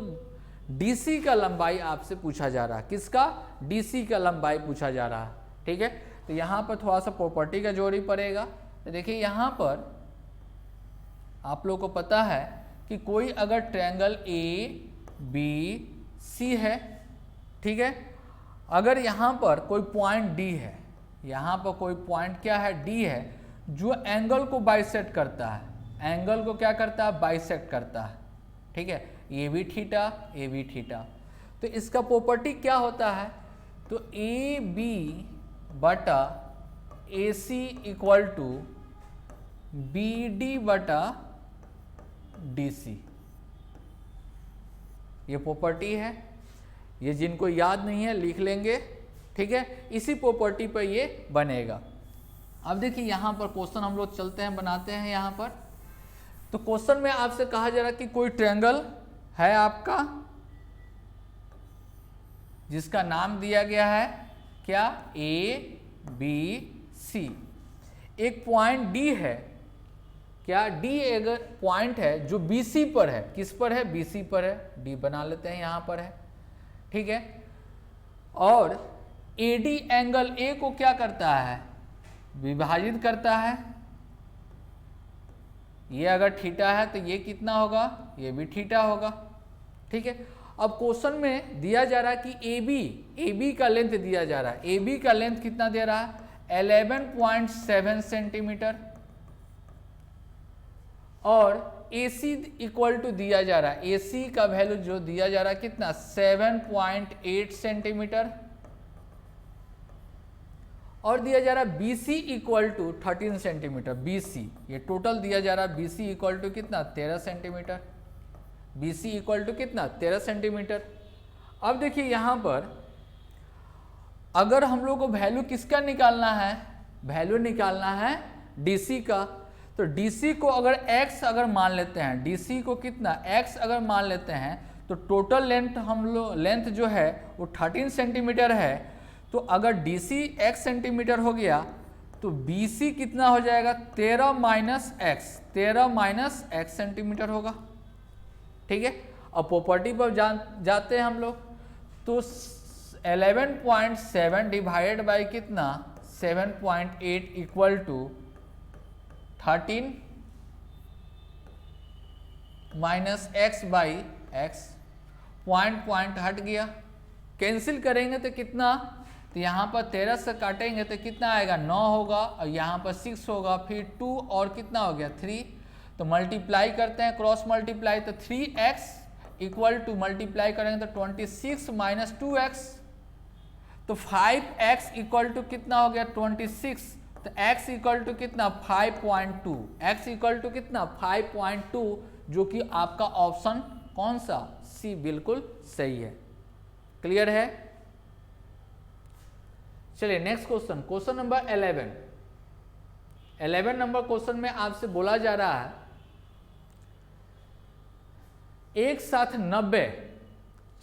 डी सी का लंबाई आपसे पूछा जा रहा है। किसका? डी सी का लंबाई पूछा जा रहा है। ठीक है, तो यहाँ पर थोड़ा सा प्रॉपर्टी का जोड़ ही पड़ेगा। तो देखिए यहाँ पर आप लोग को पता है कि कोई अगर ट्रायंगल ए बी सी है, ठीक है, अगर यहाँ पर कोई पॉइंट डी है, यहाँ पर कोई पॉइंट क्या है? डी है, जो एंगल को बाइसेक्ट करता है। एंगल को क्या करता है? बाइसेक्ट करता है। ठीक है, A B theta, A B theta. तो इसका प्रॉपर्टी क्या होता है? तो ए बी बटा ए C equal to be D बटा डी सी, ये प्रॉपर्टी है। ये जिनको याद नहीं है लिख लेंगे। ठीक है, इसी प्रॉपर्टी पर ये बनेगा। अब देखिए यहाँ पर क्वेश्चन हम लोग चलते हैं, बनाते हैं यहाँ पर। तो क्वेश्चन में आपसे कहा जा रहा है कि कोई ट्रायंगल है आपका, जिसका नाम दिया गया है क्या? A B C. एक पॉइंट डी है, क्या? डी अगर पॉइंट है जो बी सी पर है, किस पर है? बी सी पर है। डी बना लेते हैं, यहाँ पर है। ठीक है, और ए डी एंगल ए को क्या करता है? विभाजित करता है। ये अगर थीटा है तो ये कितना होगा? ये भी थीटा होगा। ठीक है, अब क्वेश्चन में दिया जा रहा है कि ए बी का लेंथ दिया जा रहा है। ए बी का लेंथ कितना दे रहा है? 11.7 सेंटीमीटर, और ए सी इक्वल टू दिया जा रहा है, ए सी का वैल्यू जो दिया जा रहा है कितना? 7.8 सेंटीमीटर, और दिया जा रहा है B C equal to 13 centimetre. B C ये टोटल दिया जा रहा है, बी सी इक्वल टू कितना? 13 centimetre. B C equal to कितना? 13 सेंटीमीटर। अब देखिए यहाँ पर अगर हम लोग को वैल्यू किसका निकालना है? वैल्यू निकालना है डी सी का। तो डी सी को अगर x अगर मान लेते हैं, डी सी को कितना? x अगर मान लेते हैं, तो टोटल लेंथ हम लोग लेंथ जो है वो 13 सेंटीमीटर है। तो अगर डी सी x सेंटीमीटर हो गया तो बी सी कितना हो जाएगा? 13 माइनस एक्स सेंटीमीटर होगा। ठीक है, अब प्रॉपर्टी पर जाते हैं हम लोग। तो 11.7 डिवाइडेड बाई कितना? 7.8 equal to 13 minus x by x. Point हट गया, कैंसिल करेंगे तो कितना? तो यहाँ पर 13 से काटेंगे तो कितना आएगा? 9 होगा, और यहाँ पर 6 होगा, फिर 2 और कितना हो गया? 3। तो मल्टीप्लाई करते हैं, क्रॉस मल्टीप्लाई, तो 3x इक्वल टू मल्टीप्लाई करेंगे तो 26 माइनस 2x, तो 5x इक्वल टू कितना हो गया? 26। तो x इक्वल टू कितना? 5.2। x इक्वल टू कितना? 5.2, जो कि आपका ऑप्शन कौन सा? सी बिल्कुल सही है। क्लियर है? चलिए next question, question number 11। 11 number question में आपसे बोला जा रहा है एक साथ 90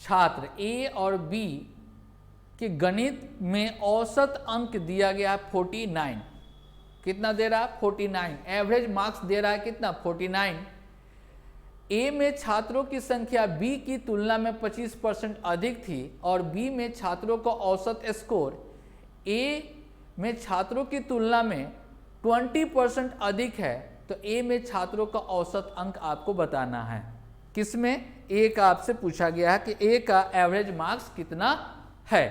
छात्र ए और बी के गणित में औसत अंक दिया गया 49। कितना दे रहा है? 49। एवरेज मार्क्स दे रहा है कितना? 49। ए में छात्रों की संख्या बी की तुलना में 25% अधिक थी, और बी में छात्रों का औसत स्कोर ए में छात्रों की तुलना में 20% अधिक है। तो ए में छात्रों का औसत अंक आपको बताना है। किसमें? ए का आपसे पूछा गया है कि ए का एवरेज मार्क्स कितना है।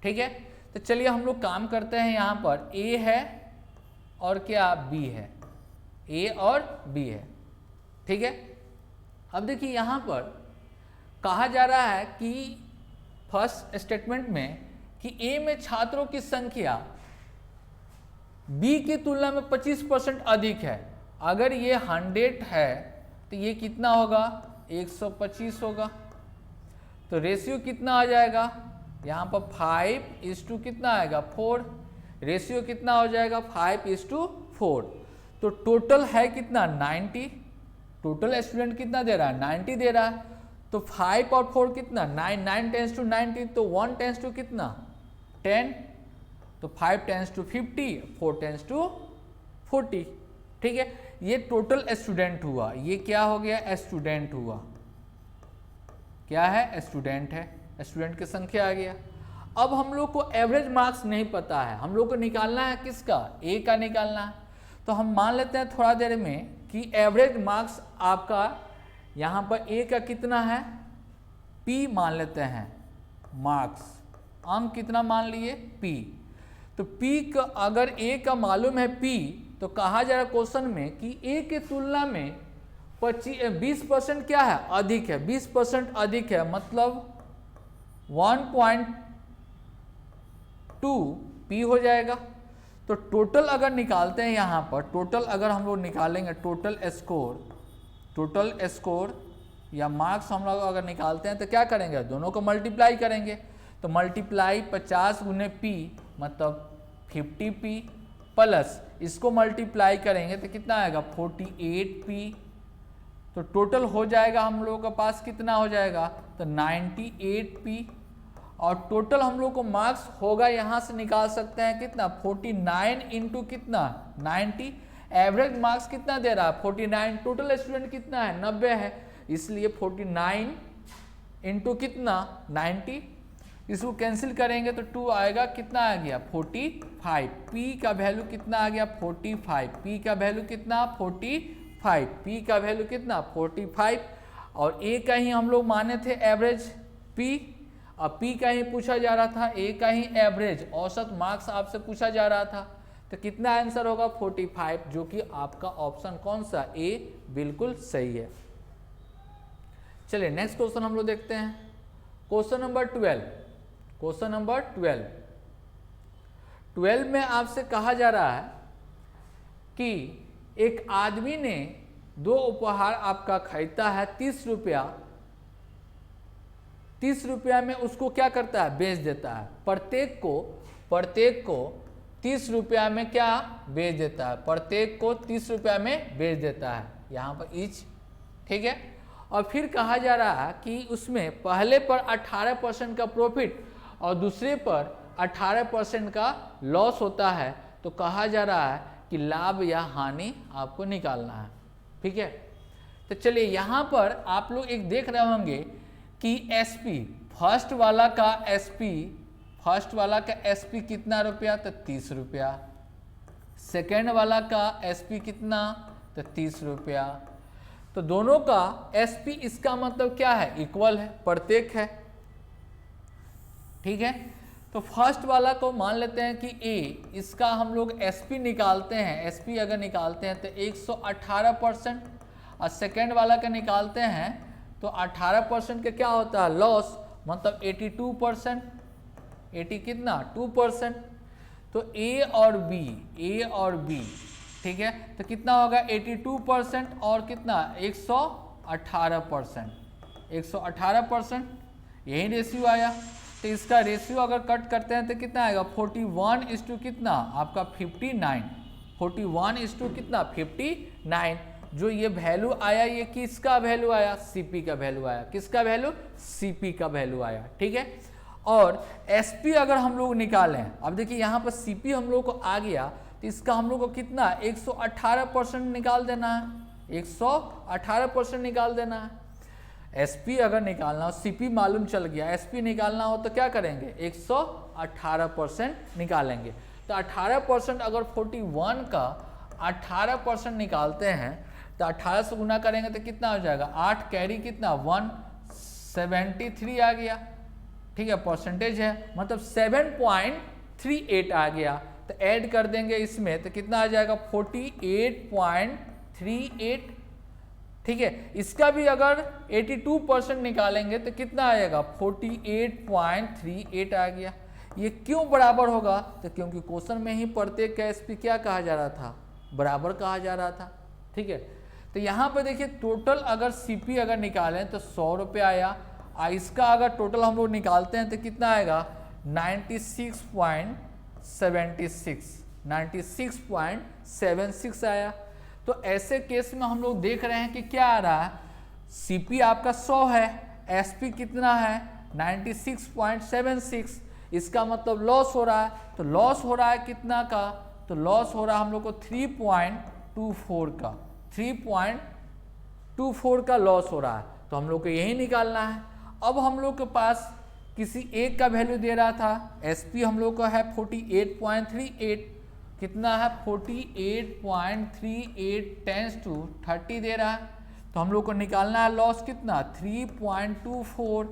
ठीक है, तो चलिए हम लोग काम करते हैं। यहाँ पर ए है और क्या? बी है। ए और बी है। ठीक है, अब देखिए यहाँ पर कहा जा रहा है कि फर्स्ट स्टेटमेंट में कि ए में छात्रों की संख्या बी की तुलना में 25% अधिक है, अगर ये 100 है तो ये कितना होगा, 125 होगा। तो रेशियो कितना आ जाएगा, यहाँ पर 5:, कितना आएगा 4। रेशियो कितना हो जाएगा 5:4। तो टोटल है कितना 90। टोटल स्टूडेंट कितना दे रहा है 90 दे रहा है। तो 5 और 4 कितना 9, 9 टेंस टू 90, तो 1 टेंस टू कितना 10। तो 5 टेंस टू 50, 4 टेंस टू 40। ठीक है, ये टोटल स्टूडेंट हुआ। ये क्या हो गया, स्टूडेंट हुआ। क्या है, स्टूडेंट है, स्टूडेंट की संख्या आ गया। अब हम लोग को एवरेज मार्क्स नहीं पता है, हम लोग को निकालना है किसका, ए का निकालना है। तो हम मान लेते हैं थोड़ा देर में कि एवरेज मार्क्स आपका यहाँ पर ए का कितना है, पी मान लेते हैं। मार्क्स अंक कितना मान लिए, पी। तो पी का अगर ए का मालूम है पी, तो कहा जा रहा है क्वेश्चन में कि ए के तुलना में 20% क्या है, अधिक है। 20% अधिक है मतलब 1.2 पी हो जाएगा। तो टोटल अगर निकालते हैं यहाँ पर, टोटल अगर हम लोग निकालेंगे, टोटल स्कोर या मार्क्स हम लोग अगर निकालते हैं तो क्या करेंगे, दोनों को मल्टीप्लाई करेंगे। तो मल्टीप्लाई 50 गुने पी मतलब 50 पी, प्लस इसको मल्टीप्लाई करेंगे तो कितना आएगा 48 पी। तो टोटल हो जाएगा हम लोगों के पास कितना हो जाएगा, तो 98 पी। और टोटल हम लोग को मार्क्स होगा, यहाँ से निकाल सकते हैं कितना 49 इंटू कितना 90। एवरेज मार्क्स कितना दे रहा है 49। टोटल स्टूडेंट कितना है 90 है, इसलिए 49 इंटू कितना 90। इसको कैंसिल करेंगे तो 2 आएगा, कितना आ गया 45। पी का वैल्यू कितना आ गया 45। पी का वैल्यू कितना 45। पी का वैल्यू कितना 45। और ए का ही हम लोग माने थे एवरेज पी, अब पी का ही पूछा जा रहा था, ए का ही एवरेज औसत मार्क्स आपसे पूछा जा रहा था। तो कितना आंसर होगा 45, जो कि आपका ऑप्शन कौन सा, ए बिल्कुल सही है। चलिए नेक्स्ट क्वेश्चन हम लोग देखते हैं। Question number 12। क्वेश्चन नंबर 12 में आपसे कहा जा रहा है कि एक आदमी ने 2 उपहार आपका खरीदता है 30 रुपया। 30 रुपया में उसको क्या करता है, बेच देता है। प्रत्येक को 30 रुपया में क्या बेच देता है, प्रत्येक को 30 रुपया में बेच देता है, यहाँ पर ईच। ठीक है, और फिर कहा जा रहा है कि उसमें पहले पर 18% का प्रॉफिट और दूसरे पर 18% का लॉस होता है। तो कहा जा रहा है कि लाभ या हानि आपको निकालना है। ठीक है, तो चलिए यहाँ पर आप लोग एक देख रहे होंगे कि एसपी फर्स्ट वाला का एसपी कितना रुपया, तो 30 रुपया। सेकेंड वाला का एसपी कितना, तो 30 रुपया। तो दोनों का एसपी इसका मतलब क्या है, इक्वल है, प्रत्येक है। ठीक है, तो फर्स्ट वाला को मान लेते हैं कि ए, इसका हम लोग एसपी निकालते हैं। एसपी अगर निकालते हैं तो 118%, और सेकेंड वाला का निकालते हैं तो 18% का क्या होता है, लॉस, मतलब 82%। 80 कितना 2%। तो ए और बी, ठीक है, तो कितना होगा 82% और कितना 118%। 118% यही रेशियो आया। तो इसका रेशियो अगर कट करते हैं तो कितना आएगा 41 कितना आपका 59। 41 कितना 59। जो ये वैल्यू आया, ये किसका वैल्यू आया, सीपी का वैल्यू आया। किसका वैल्यू, सीपी का वैल्यू आया। ठीक है, और एसपी अगर हम लोग निकालें, अब देखिए यहाँ पर सीपी हम लोग को आ गया, तो इसका हम लोग को कितना 118% निकाल देना है। 118% निकाल देना है। एसपी अगर निकालना हो, सीपी मालूम चल गया, एसपी निकालना हो तो क्या करेंगे 118% निकालेंगे। तो 18% अगर 41 का 18% निकालते हैं तो 18 से गुना करेंगे तो कितना हो जाएगा 8 कैरी कितना 173 आ गया। ठीक है, परसेंटेज है, मतलब 7.38 आ गया। तो ऐड कर देंगे इसमें तो कितना आ जाएगा 48.38। ठीक है, इसका भी अगर 82% निकालेंगे तो कितना आएगा 48.38 आ गया। ये क्यों बराबर होगा, तो क्योंकि क्वेश्चन में ही प्रत्येक का एसपी क्या कहा जा रहा था, बराबर कहा जा रहा था। ठीक है। तो यहाँ पर देखिए टोटल अगर सीपी अगर निकालें तो 100 रुपये आया, इसका अगर टोटल हम लोग निकालते हैं तो कितना आएगा 96.76 आया। तो ऐसे केस में हम लोग देख रहे हैं कि क्या आ रहा है, सीपी आपका 100 है, एसपी कितना है 96.76, इसका मतलब लॉस हो रहा है। तो लॉस हो रहा है कितना का, तो लॉस हो रहा है हम लोग को 3.24 का, 3.24 का लॉस हो रहा है। तो हम लोग को यही निकालना है। अब हम लोग के पास किसी एक का वैल्यू दे रहा था, एसपी हम लोग का है 48.38, कितना है 48.38 टेंस टू 30 दे रहा है। तो हम लोग को निकालना है लॉस कितना 3.24,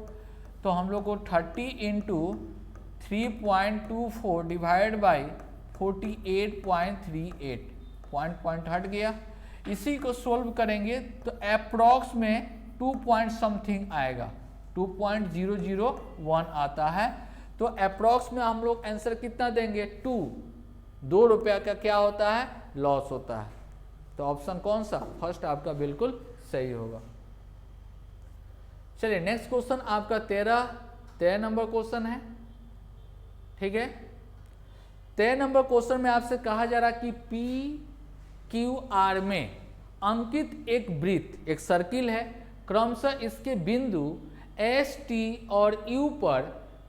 तो हम लोग को 30 इंटू 3.24 डिवाइड बाई 48.38, पॉइंट हट गया। इसी को सोल्व करेंगे तो अप्रॉक्स में 2 पॉइंट समथिंग आएगा, 2.001 आता है। तो अप्रॉक्स में हम लोग आंसर कितना देंगे 2 रुपया का क्या होता है लॉस होता है। तो ऑप्शन कौन सा, फर्स्ट आपका बिल्कुल सही होगा। चलिए नेक्स्ट क्वेश्चन आपका 13 नंबर क्वेश्चन है, ठीक है। 13 नंबर क्वेश्चन में आपसे कहा जा रहा कि PQR में अंकित एक वृत्त, एक सर्किल है, क्रमशः इसके बिंदु एस टी और यू पर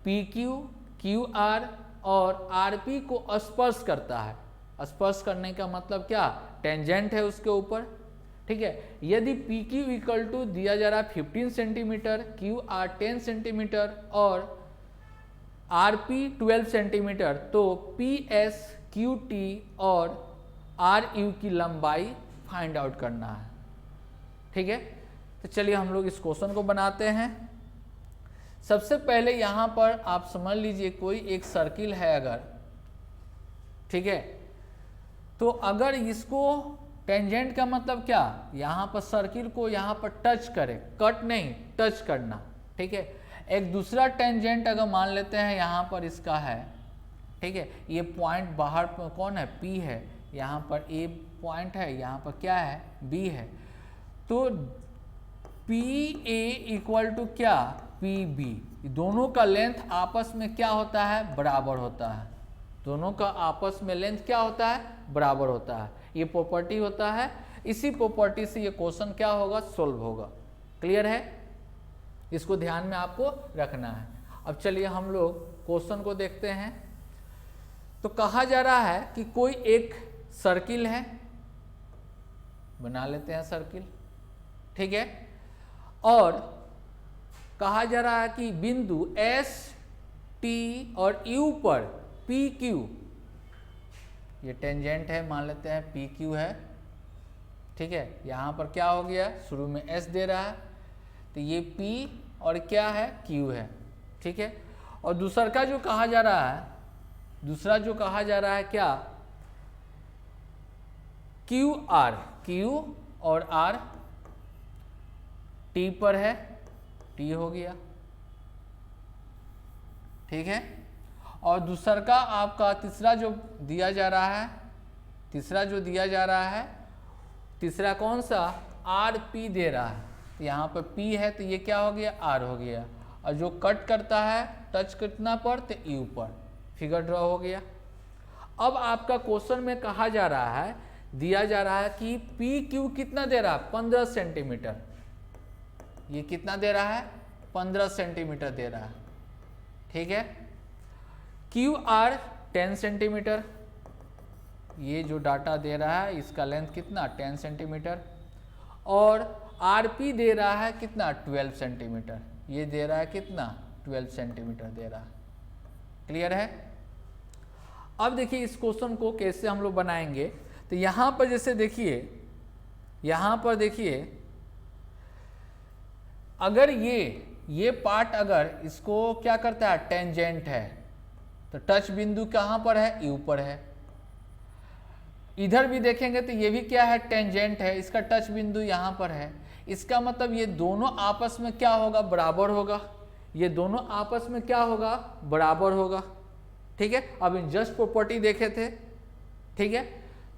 PQ, QR और RP को स्पर्श करता है। स्पर्श करने का मतलब क्या, टेंजेंट है उसके ऊपर, ठीक है। यदि PQ इक्वल टू दिया जा रहा है 15 सेंटीमीटर, QR 10 सेंटीमीटर और RP 12 सेंटीमीटर, तो PS, QT और RU की लंबाई फाइंड आउट करना है, ठीक है। तो चलिए हम लोग इस क्वेश्चन को बनाते हैं। सबसे पहले यहाँ पर आप समझ लीजिए कोई एक सर्किल है अगर, ठीक है, तो अगर इसको टेंजेंट का मतलब क्या, यहाँ पर सर्किल को यहाँ पर टच करे, कट नहीं टच करना, ठीक है। एक दूसरा टेंजेंट अगर मान लेते हैं यहाँ पर इसका है, ठीक है, ये पॉइंट बाहर पर कौन है P है, यहाँ पर A पॉइंट है, यहाँ पर क्या है B है। तो PA इक्वल टू क्या PB, दोनों का लेंथ आपस में क्या होता है बराबर होता है, दोनों का आपस में लेंथ क्या होता है बराबर होता है। ये प्रॉपर्टी होता है, इसी प्रॉपर्टी से ये क्वेश्चन क्या होगा सॉल्व होगा। क्लियर है, इसको ध्यान में आपको रखना है। अब चलिए हम लोग क्वेश्चन को देखते हैं। तो कहा जा रहा है कि कोई एक सर्किल है, बना लेते हैं सर्किल, ठीक है, और कहा जा रहा है कि बिंदु S, T और U पर PQ, ये टेंजेंट है, मान लेते हैं PQ है, ठीक है। यहाँ पर क्या हो गया, शुरू में S दे रहा है, तो ये P और क्या है Q है, ठीक है। और दूसरा का जो कहा जा रहा है, दूसरा जो कहा जा रहा है क्या QR, Q और R T पर है, T हो गया, ठीक है। और दूसरा का आपका तीसरा जो दिया जा रहा है, तीसरा जो दिया जा रहा है, तीसरा कौन सा RP दे रहा है, तो यहाँ पर P है तो ये क्या हो गया R हो गया, और जो कट करता है टच कितना पर तो U पर, फिगर ड्रॉ हो गया। अब आपका क्वेश्चन में कहा जा रहा है, दिया जा रहा है कि PQ कितना दे रहा है 15 सेंटीमीटर, ये कितना दे रहा है 15 सेंटीमीटर दे रहा है, ठीक है। QR 10 सेंटीमीटर, ये जो डाटा दे रहा है इसका लेंथ कितना 10 सेंटीमीटर, और RP दे रहा है कितना 12 सेंटीमीटर, ये दे रहा है कितना 12 सेंटीमीटर दे रहा है। क्लियर है। अब देखिए इस क्वेश्चन को कैसे हम लोग बनाएंगे। तो यहाँ पर जैसे देखिए, यहाँ पर देखिए अगर ये पार्ट अगर इसको क्या करता है टेंजेंट है, तो टच बिंदु कहाँ पर है यू पर है। इधर भी देखेंगे तो ये भी क्या है टेंजेंट है, इसका टच बिंदु यहाँ पर है। इसका मतलब ये दोनों आपस में क्या होगा बराबर होगा, ये दोनों आपस में क्या होगा बराबर होगा, ठीक है। अब इन जस्ट प्रॉपर्टी देखे थे, ठीक है।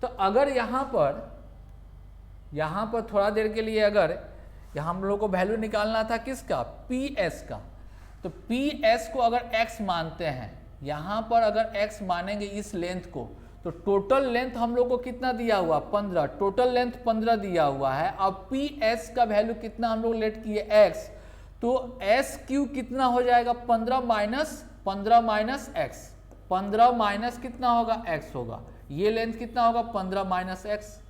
तो अगर यहाँ पर यहाँ पर थोड़ा देर के लिए अगर हम लोग को वैल्यू निकालना था किसका, पी एस का, तो पी एस को अगर x मानते हैं, यहाँ पर अगर x मानेंगे इस लेंथ को, तो टोटल लेंथ हम लोग को कितना दिया हुआ 15, टोटल लेंथ 15 दिया हुआ है। अब पी एस का वैल्यू कितना हम लोग लेट किए x, तो एस क्यू कितना हो जाएगा 15 माइनस एक्स, 15 माइनस कितना होगा x होगा, ये लेंथ कितना होगा 15 माइनस एक्स।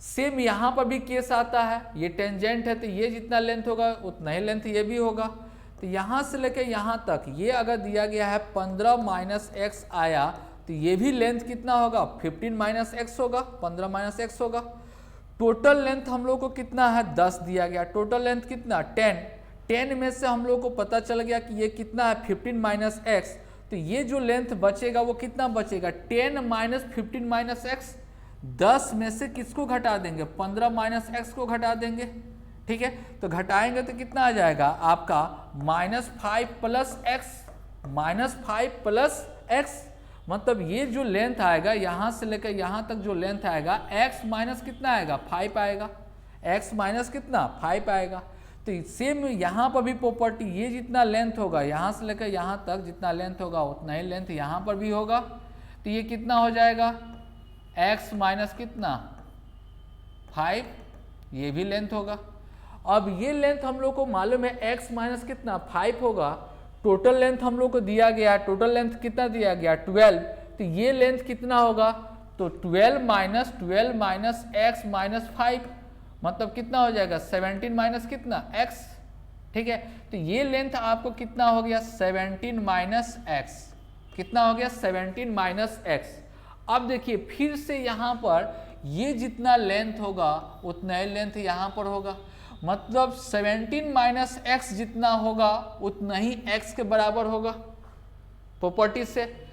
सेम यहाँ पर भी केस आता है, ये टेंजेंट है तो ये जितना लेंथ होगा उतना ही लेंथ ये भी होगा। तो यहाँ से लेकर यहाँ तक ये अगर दिया गया है 15 माइनस एक्स आया, तो ये भी लेंथ कितना होगा 15 माइनस एक्स होगा, 15 माइनस एक्स होगा। टोटल लेंथ हम लोग को कितना है 10 दिया गया, टोटल लेंथ कितना 10 में से हम लोग को पता चल गया कि ये कितना है 15 माइनस एक्स, तो ये जो लेंथ बचेगा वो कितना बचेगा 10 माइनस 15 माइनस एक्स। 10 में से किसको घटा देंगे 15 माइनस एक्स को घटा देंगे, ठीक है। तो घटाएंगे तो कितना आ जाएगा आपका -5 प्लस एक्स, -5 प्लस एक्स, मतलब ये जो लेंथ आएगा यहाँ से लेकर यहाँ तक जो लेंथ आएगा x माइनस कितना आएगा 5 आएगा, x माइनस कितना 5 आएगा। तो सेम यहाँ पर भी प्रॉपर्टी, ये जितना लेंथ होगा यहाँ से लेकर यहाँ तक जितना लेंथ होगा उतना ही लेंथ यहाँ पर भी होगा। तो ये कितना हो जाएगा x माइनस कितना 5, ये भी लेंथ होगा। अब ये लेंथ हम लोग को मालूम है x माइनस कितना 5 होगा, टोटल लेंथ हम लोग को दिया गया, टोटल लेंथ कितना दिया गया 12, तो ये लेंथ कितना होगा, तो 12 माइनस x माइनस 5, मतलब कितना हो जाएगा 17 माइनस कितना x, ठीक है। तो ये लेंथ आपको कितना हो गया 17 माइनस x, कितना हो गया 17 माइनस x। अब देखिए फिर से यहाँ पर ये जितना लेंथ होगा उतना ही लेंथ यहाँ पर होगा, मतलब 17 माइनस एक्स जितना होगा उतना ही x के बराबर होगा प्रॉपर्टी से।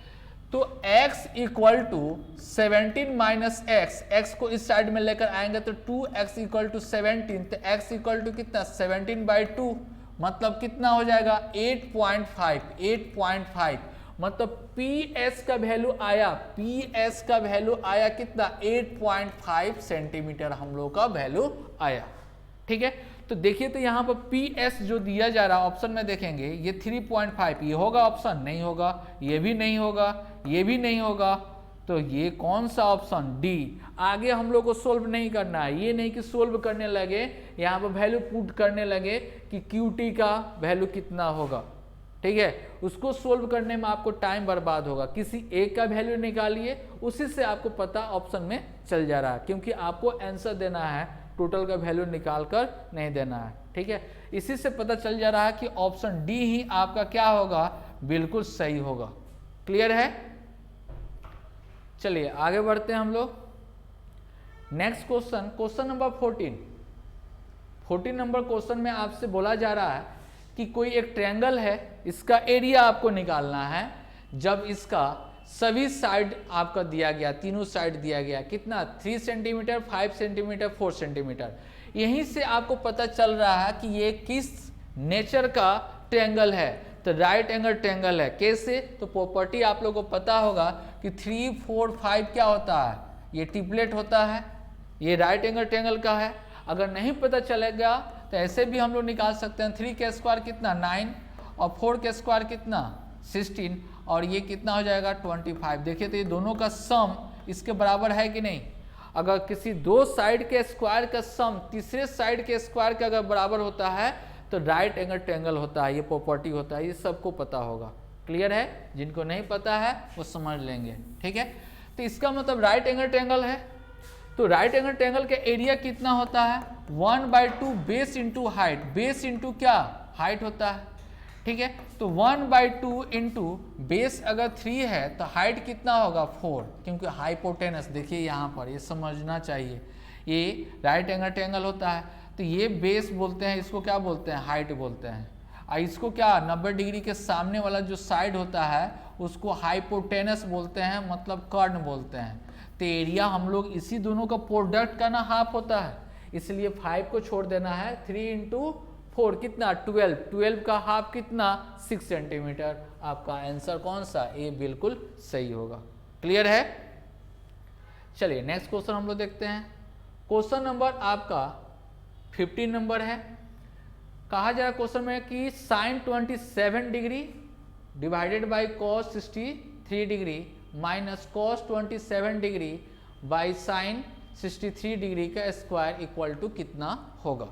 तो x equal to 17 minus x, x को इस साइड में लेकर आएंगे तो 2x इक्वल टू 17, तो x इक्वल टू कितना 17/2, मतलब कितना हो जाएगा 8.5, मतलब PS का वैल्यू आया, PS का वैल्यू आया कितना 8.5 सेंटीमीटर हम लोग का वैल्यू आया, ठीक है। तो देखिए तो यहाँ पर PS जो दिया जा रहा है ऑप्शन में देखेंगे ये 3.5, ये होगा ऑप्शन, नहीं होगा, ये भी नहीं होगा, ये भी नहीं होगा, तो ये कौन सा ऑप्शन डी। आगे हम लोग को सोल्व नहीं करना है, ये नहीं कि सोल्व करने लगे यहाँ पर वैल्यू पुट करने लगे कि QT का वैल्यू कितना होगा, ठीक है, उसको सोल्व करने में आपको टाइम बर्बाद होगा। किसी एक का वैल्यू निकालिए, उसी से आपको पता ऑप्शन में चल जा रहा है, क्योंकि आपको आंसर देना है, टोटल का वैल्यू निकाल कर नहीं देना है, ठीक है। इसी से पता चल जा रहा है कि ऑप्शन डी ही आपका क्या होगा, बिल्कुल सही होगा। क्लियर है, चलिए आगे बढ़ते हैं हम लोग। Next question, question number 14 number question में आपसे बोला जा रहा है कि कोई एक ट्रायंगल है, इसका एरिया आपको निकालना है जब इसका सभी साइड आपका दिया गया, तीनों साइड दिया गया, कितना 3 सेंटीमीटर, 5 सेंटीमीटर, 4 सेंटीमीटर। यहीं से आपको पता चल रहा है कि ये किस नेचर का ट्रायंगल है, तो राइट एंगल ट्रायंगल है। कैसे, तो प्रॉपर्टी आप लोगों को पता होगा कि 3, 4, 5 क्या होता है, ये ट्रिपलेट होता है, ये राइट एंगल ट्रायंगल का है। अगर नहीं पता चलेगा तो ऐसे भी हम लोग निकाल सकते हैं, 3 का स्क्वायर कितना 9 और 4 का स्क्वायर कितना 16 और ये कितना हो जाएगा 25। देखिए तो ये दोनों का सम इसके बराबर है कि नहीं। अगर किसी दो साइड के स्क्वायर का सम तीसरे साइड के स्क्वायर के अगर बराबर होता है तो राइट एंगल ट्रायंगल होता है, ये प्रॉपर्टी होता है, ये सबको पता होगा। क्लियर है, जिनको नहीं पता है वो समझ लेंगे, ठीक है। तो इसका मतलब राइट एंगल ट्रायंगल है, तो राइट एंगल ट्रायंगल का एरिया कितना होता है 1/2 base into height, base into क्या हाइट होता है, ठीक है। तो 1/2 इंटू बेस अगर 3 है तो हाइट कितना होगा 4, क्योंकि हाइपोटेनस देखिए यहाँ पर ये समझना चाहिए, ये राइट एंगल ट्रायंगल होता है तो ये बेस बोलते हैं, इसको क्या बोलते हैं हाइट बोलते हैं, और इसको क्या 90 डिग्री के सामने वाला जो साइड होता है उसको हाइपोटेनस बोलते हैं, मतलब कर्ण बोलते हैं। तो एरिया हम लोग इसी दोनों का प्रोडक्ट का ना हाफ होता है, इसलिए 5 को छोड़ देना है, 3 इंटू 4 कितना 12 का हाफ कितना 6 सेंटीमीटर। आपका आंसर कौन सा, ए बिल्कुल सही होगा। क्लियर है, चलिए नेक्स्ट क्वेश्चन हम लोग देखते हैं। क्वेश्चन नंबर आपका 15 नंबर है। कहा जा रहा क्वेश्चन में कि sine 27 degree divided by cos 63 degree minus cos 27 degree by sine 63 degree का स्क्वायर इक्वल टू कितना होगा।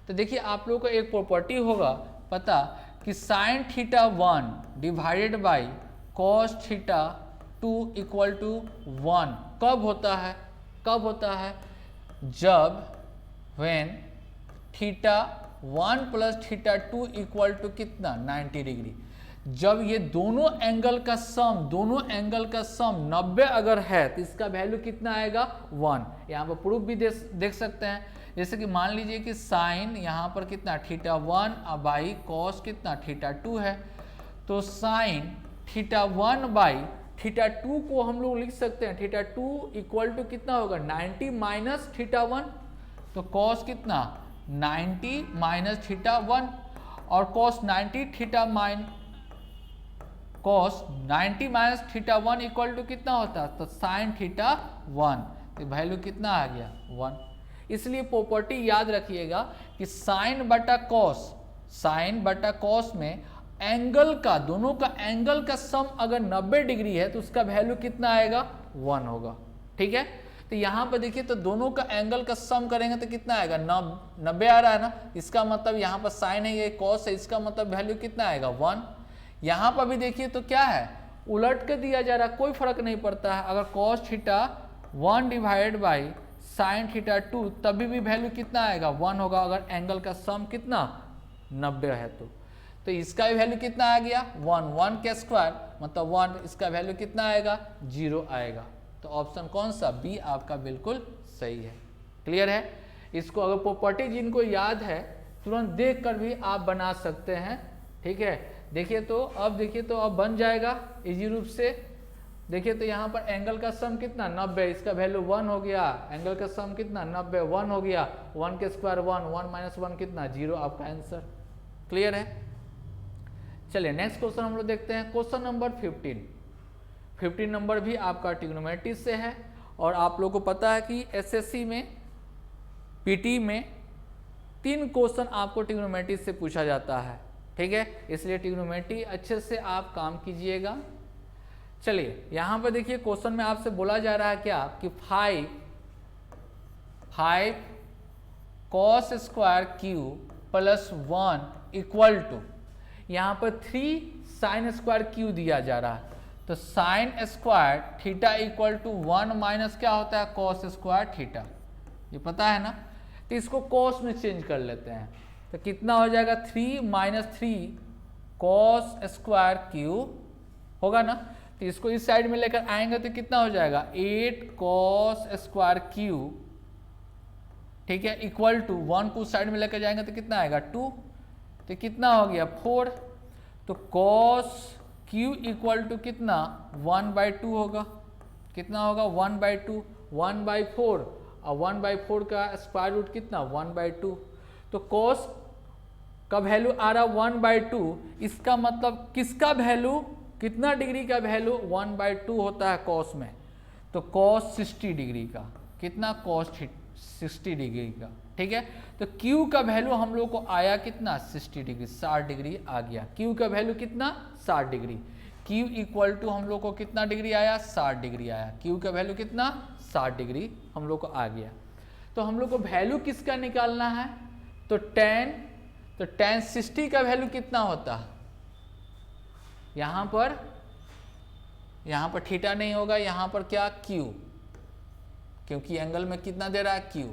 तो देखिए आप लोगों को एक प्रॉपर्टी होगा पता कि sine theta 1 divided by cos theta 2 equal to 1 कब होता है, कब होता है, जब when theta 1 plus theta 2 equal to कितना 90 डिग्री। जब ये दोनों एंगल का सम 90 अगर है तो इसका वैल्यू कितना आएगा 1। यहाँ पर प्रूफ भी देख सकते हैं। जैसे कि मान लीजिए कि साइन यहाँ पर कितना थीटा 1 बाई कॉस कितना थीटा 2 है, तो साइन थीटा 1 बाई थीटा 2 को हम लोग लिख सकते हैं थीटा 2 इक्वल टू कितना होगा 90 माइनस थीटा 1, तो कॉस कितना 90 माइनस थीटा 1 और cos 90 theta cos 90 minus theta 1 equal to कितना होता है, तो साइन थीटा 1, तो वैल्यू कितना आ गया 1। इसलिए प्रॉपर्टी याद रखिएगा कि साइन बटा कॉस में एंगल का दोनों का एंगल का सम अगर 90 डिग्री है तो उसका वैल्यू कितना आएगा 1 होगा। ठीक है, तो यहाँ पर देखिए तो दोनों का एंगल का सम करेंगे तो कितना आएगा 90 आ रहा है ना, इसका मतलब यहाँ पर साइन है ये कॉस है, इसका मतलब वैल्यू कितना आएगा 1। यहाँ पर भी देखिए तो क्या है उलट के दिया जा रहा है, कोई फर्क नहीं पड़ता है। अगर cos theta 1 divided by sine theta 2 तभी भी वैल्यू कितना आएगा 1 होगा, अगर एंगल का सम कितना 90 है तो इसका भी वैल्यू कितना आ गया 1 का स्क्वायर मतलब 1, इसका वैल्यू कितना आएगा 0 आएगा। तो ऑप्शन कौन सा बी आपका बिल्कुल सही है। क्लियर है, इसको अगर प्रॉपर्टी जिनको याद है तुरंत देख कर भी आप बना सकते हैं। ठीक है, देखिए तो अब बन जाएगा इजी रूप से। देखिए तो यहाँ पर एंगल का सम कितना 90, इसका वैल्यू 1 हो गया, एंगल का सम कितना 90 1 हो गया, 1 के स्क्वायर 1 माइनस 1 कितना 0, आपका आंसर। क्लियर है, चलिए नेक्स्ट क्वेश्चन हम लोग देखते हैं। क्वेश्चन नंबर 15 नंबर भी आपका ट्रिग्नोमेट्री से है और आप लोगों को पता है कि एसएससी में पीटी में 3 क्वेश्चन आपको ट्रिग्नोमेट्री से पूछा जाता है। ठीक है, इसलिए ट्रिग्नोमेट्री अच्छे से आप काम कीजिएगा। चलिए यहाँ पर देखिए क्वेश्चन में आपसे बोला जा रहा है क्या कि 5 cos square Q plus 1 equal to, यहाँ पर 3 साइन स्क्वायर क्यू दिया जा रहा है, तो sine square theta equal to 1 minus क्या होता है कॉस स्क्वायर थीटा, ये पता है ना। तो इसको कॉस में चेंज कर लेते हैं, तो कितना हो जाएगा 3 माइनस 3 कॉस स्क्वायर क्यू होगा ना। तो इसको इस साइड में लेकर आएंगे तो कितना हो जाएगा 8 कॉस स्क्वायर क्यू, ठीक है, इक्वल टू 1 को उस साइड में लेकर जाएंगे तो कितना आएगा 2, तो कितना हो गया 4। तो कॉस क्यू इक्वल टू कितना 1/2 होगा, कितना होगा 1/2, 1/4 और 1/4 का स्क्वायर रूट कितना 1/2। तो कॉस का वैल्यू आ रहा 1/2, इसका मतलब किसका वैल्यू कितना डिग्री का वैल्यू 1/2 होता है कॉस में, तो कॉस 60 डिग्री का, कितना कॉस 60 डिग्री का। ठीक है, तो Q का वैल्यू हम लोग को आया कितना 60 डिग्री, 60 डिग्री आ गया। Q का वैल्यू कितना 60 डिग्री, Q इक्वल टू हम लोग को कितना डिग्री आया 60 डिग्री आया। Q का वैल्यू कितना 60 डिग्री हम लोग को आ गया। तो हम लोग को वैल्यू किसका निकालना है, तो tan 60 का वैल्यू कितना होता है, यहाँ पर थीटा नहीं होगा, यहाँ पर क्या Q, क्योंकि एंगल में कितना दे रहा है Q।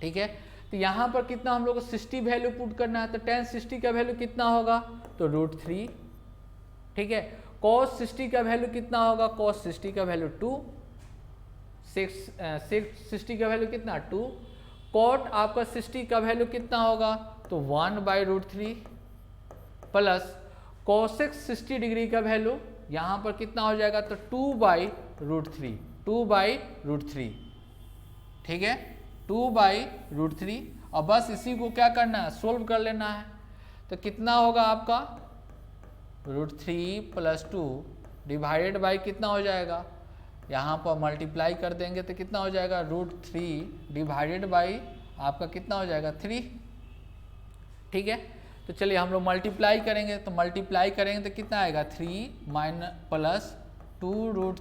ठीक है, तो यहाँ पर कितना हम लोग को 60 वैल्यू पुट करना है, तो tan 60 का वैल्यू कितना होगा, तो √3। ठीक है, cos 60 का वैल्यू कितना होगा, cos 60 का वैल्यू 2, 60 का वैल्यू कितना 2, cot आपका 60 का वैल्यू कितना होगा, तो 1/√3 प्लस cosec 60 डिग्री का वैल्यू यहाँ पर कितना हो जाएगा, तो 2/√3, 2/√3। ठीक है, 2/√3 और बस इसी को क्या करना है सोल्व कर लेना है। तो कितना होगा आपका √3 + 2 डिवाइडेड बाई कितना हो जाएगा, यहाँ पर मल्टीप्लाई कर देंगे तो कितना हो जाएगा, √3 डिवाइडेड बाई आपका कितना हो जाएगा 3। ठीक है, तो चलिए हम लोग मल्टीप्लाई करेंगे, तो मल्टीप्लाई करेंगे तो कितना आएगा 3 प्लस 2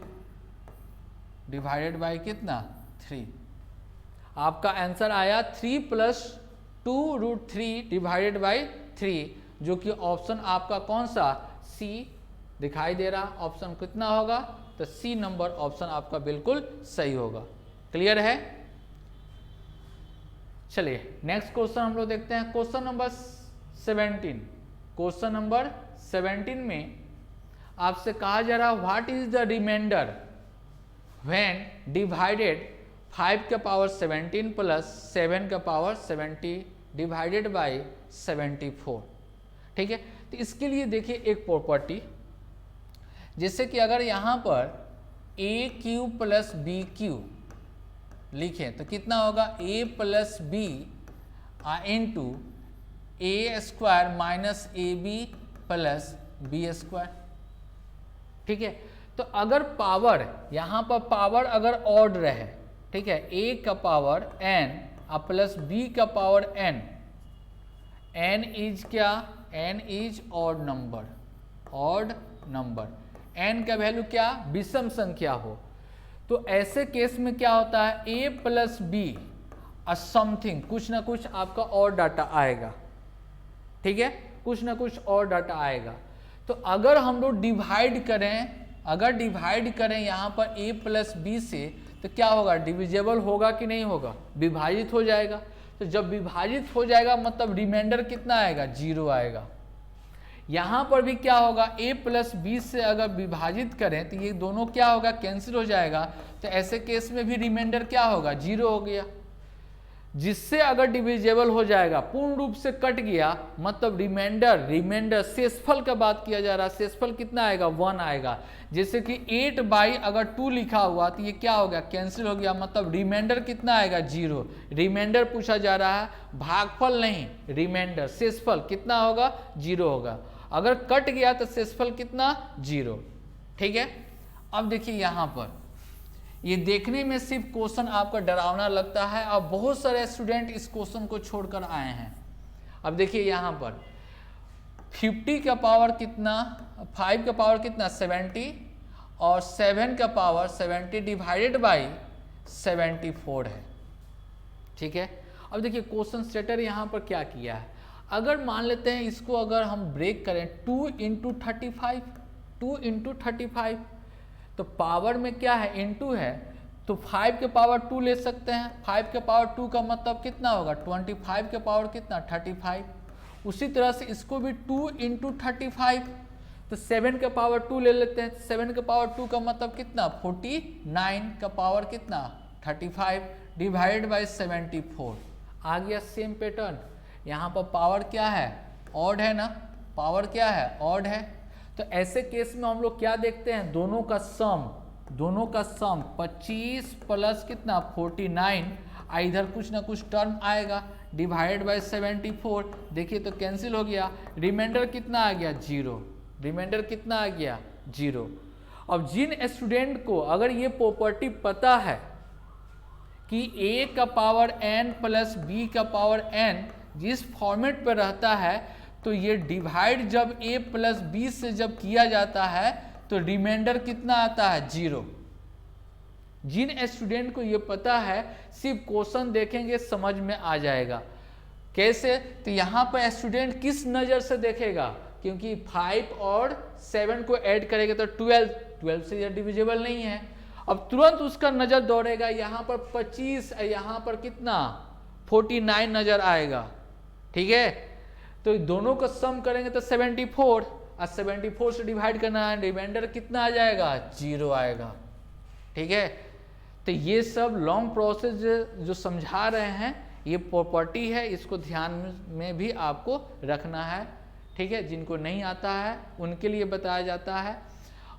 डिवाइडेड बाई कितना 3। आपका आंसर आया 3 प्लस 2√3 डिवाइडेड बाई 3, जो कि ऑप्शन आपका कौन सा, सी दिखाई दे रहा। ऑप्शन कितना होगा, तो सी नंबर ऑप्शन आपका बिल्कुल सही होगा। क्लियर है। चलिए नेक्स्ट क्वेश्चन हम लोग देखते हैं, क्वेश्चन नंबर 17। क्वेश्चन नंबर 17 में आपसे कहा जा रहा what is the reminder when divided 5 का पावर 17 प्लस 7 का पावर 70 डिवाइडेड बाई 74। ठीक है, तो इसके लिए देखिए एक प्रॉपर्टी, जैसे कि अगर यहाँ पर AQ प्लस BQ लिखें तो कितना होगा, A plus B into A² minus AB plus B²। ठीक है, तो अगर पावर यहाँ पर पावर अगर ऑड रहे, ठीक है, A का पावर n प्लस B का पावर n इज क्या, n is odd number, n का वैल्यू क्या, विषम संख्या हो, तो ऐसे केस में क्या होता है, A प्लस बी समथिंग कुछ ना कुछ आपका और डाटा आएगा। ठीक है, कुछ ना कुछ और डाटा आएगा। तो अगर हम लोग डिवाइड करें यहाँ पर A प्लस बी से, तो क्या होगा, डिविजिबल होगा कि नहीं होगा, विभाजित हो जाएगा। तो जब विभाजित हो जाएगा मतलब रिमाइंडर कितना आएगा, 0 आएगा। यहाँ पर भी क्या होगा, A प्लस बी से अगर विभाजित करें तो ये दोनों क्या होगा, कैंसिल हो जाएगा। तो ऐसे केस में भी रिमाइंडर क्या होगा, 0 हो गया। जिससे अगर डिविजिबल हो जाएगा, पूर्ण रूप से कट गया, मतलब रिमाइंडर शेषफल का बात किया जा रहा है, शेषफल कितना आएगा, 1 आएगा। जैसे कि 8 बाई अगर 2 लिखा हुआ तो ये क्या हो गया, कैंसिल हो गया, मतलब रिमाइंडर कितना आएगा, 0। रिमाइंडर पूछा जा रहा है, भागफल नहीं, रिमाइंडर, शेषफल कितना होगा, 0 होगा। अगर कट गया तो शेषफल कितना, 0। ठीक है, अब देखिए यहाँ पर ये देखने में सिर्फ क्वेश्चन आपका डरावना लगता है, अब बहुत सारे स्टूडेंट इस क्वेश्चन को छोड़कर आए हैं। अब देखिए यहाँ पर 50 का पावर कितना, 5 का पावर कितना 70 और 7 का पावर 70 डिवाइडेड बाई 74 है। ठीक है, अब देखिए क्वेश्चन स्टेटर यहाँ पर क्या किया है, अगर मान लेते हैं इसको अगर हम ब्रेक करें 2 इंटू 35, तो पावर में क्या है, इनटू है, तो 5 के पावर 2 ले सकते हैं। 5 के पावर 2 का मतलब कितना होगा, 25 के पावर कितना 35। उसी तरह से इसको भी 2 इंटू 35, तो 7 का पावर 2 ले लेते हैं। 7 का पावर 2 का मतलब कितना, 49 का पावर कितना 35 डिवाइडेड बाई 74। आ गया सेम पैटर्न। यहाँ पर पावर क्या है, ऑड है ना, पावर क्या है, ऑड है। तो ऐसे केस में हम लोग क्या देखते हैं, दोनों का सम 25 प्लस कितना 49, इधर कुछ ना कुछ टर्म आएगा, डिवाइडेड बाय 74। देखिए तो कैंसिल हो गया, रिमाइंडर कितना आ गया, 0। रिमाइंडर कितना आ गया, 0। अब जिन स्टूडेंट को अगर ये प्रॉपर्टी पता है कि a का पावर n प्लस b का पावर n जिस फॉर्मेट पर रहता है, तो ये डिवाइड जब a प्लस बी से जब किया जाता है तो रिमाइंडर कितना आता है, 0। जिन स्टूडेंट को ये पता है सिर्फ क्वेश्चन देखेंगे समझ में आ जाएगा। कैसे, तो यहाँ पर स्टूडेंट किस नज़र से देखेगा, क्योंकि 5 और 7 को ऐड करेगा तो 12 से ये डिविजिबल नहीं है। अब तुरंत उसका नज़र दौड़ेगा, यहाँ पर 25, यहाँ पर कितना 49 नज़र आएगा। ठीक है, तो दोनों का सम करेंगे तो 74, और 74 से डिवाइड करना है, रिमाइंडर कितना आ जाएगा, 0 आएगा। ठीक है, तो ये सब लॉन्ग प्रोसेस जो समझा रहे हैं ये प्रॉपर्टी है, इसको ध्यान में भी आपको रखना है। ठीक है, जिनको नहीं आता है उनके लिए बताया जाता है,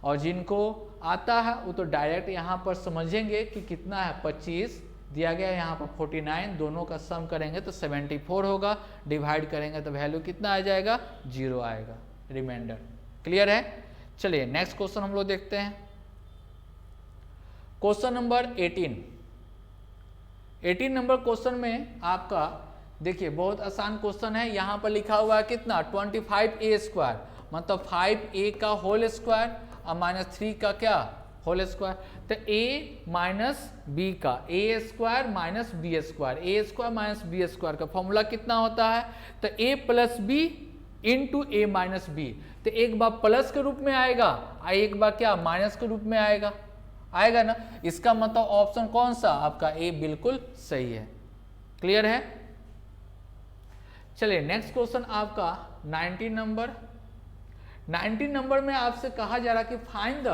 और जिनको आता है वो तो डायरेक्ट यहाँ पर समझेंगे कि कितना है, 25 दिया गया है, यहाँ पर 49, दोनों का सम करेंगे तो 74 होगा, डिवाइड करेंगे तो वैल्यू कितना आ जाएगा, 0 आएगा, रिमाइंडर। क्लियर है। चलिए नेक्स्ट क्वेश्चन हम लोग देखते हैं। क्वेश्चन नंबर 18 नंबर क्वेश्चन में आपका देखिए बहुत आसान क्वेश्चन है। यहाँ पर लिखा हुआ है कितना 25a² मतलब 5a का होल स्क्वायर और -3 का क्या होल स्क्वायर। तो a माइनस बी का a² minus b² minus b² का फॉर्मूला कितना होता है। तो a plus B into a minus B. तो एक बार प्लस के रूप में आएगा और एक बार क्या माइनस के रूप में आएगा ना। इसका मतलब ऑप्शन कौन सा आपका ए बिल्कुल सही है। क्लियर है। चलिए नेक्स्ट क्वेश्चन आपका 19 नंबर में आपसे कहा जा रहा है कि फाइंड द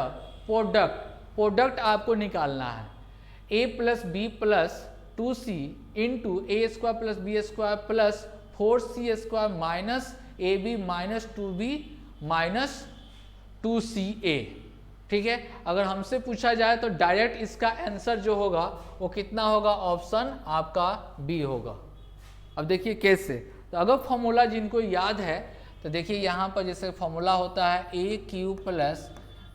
प्रोडक्ट आपको निकालना है। a plus B plus 2c into a² plus b² plus 4c² minus ab minus 2b minus 2ca। ठीक है। अगर हमसे पूछा जाए तो डायरेक्ट इसका आंसर जो होगा वो कितना होगा, ऑप्शन आपका बी होगा। अब देखिए कैसे, तो अगर फॉर्मूला जिनको याद है तो देखिए यहाँ पर जैसे फॉर्मूला होता है a³ plus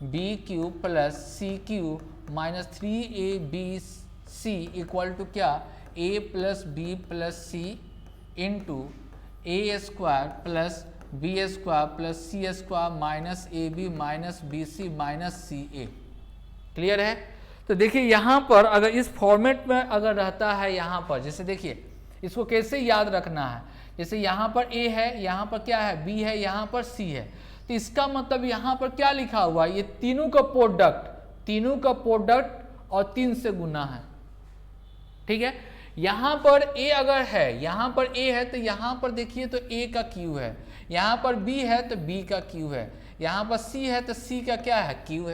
b³ plus c³ minus 3abc equal to क्या a plus B plus C into a² plus b² plus c² minus ab minus bc minus ca। Clear है। तो देखिए यहाँ पर अगर इस फॉर्मेट में अगर रहता है यहाँ पर, जैसे देखिए इसको कैसे याद रखना है, जैसे यहाँ पर a है, यहाँ पर क्या है b है, यहाँ पर c है। तो इसका मतलब यहाँ पर क्या लिखा हुआ है, ये तीनों का प्रोडक्ट और 3 से गुना है। ठीक है। यहाँ पर a अगर है, यहाँ पर a है तो यहाँ पर देखिए तो a का q है, यहाँ पर b है तो b का q है, यहाँ पर c है तो c का क्या है q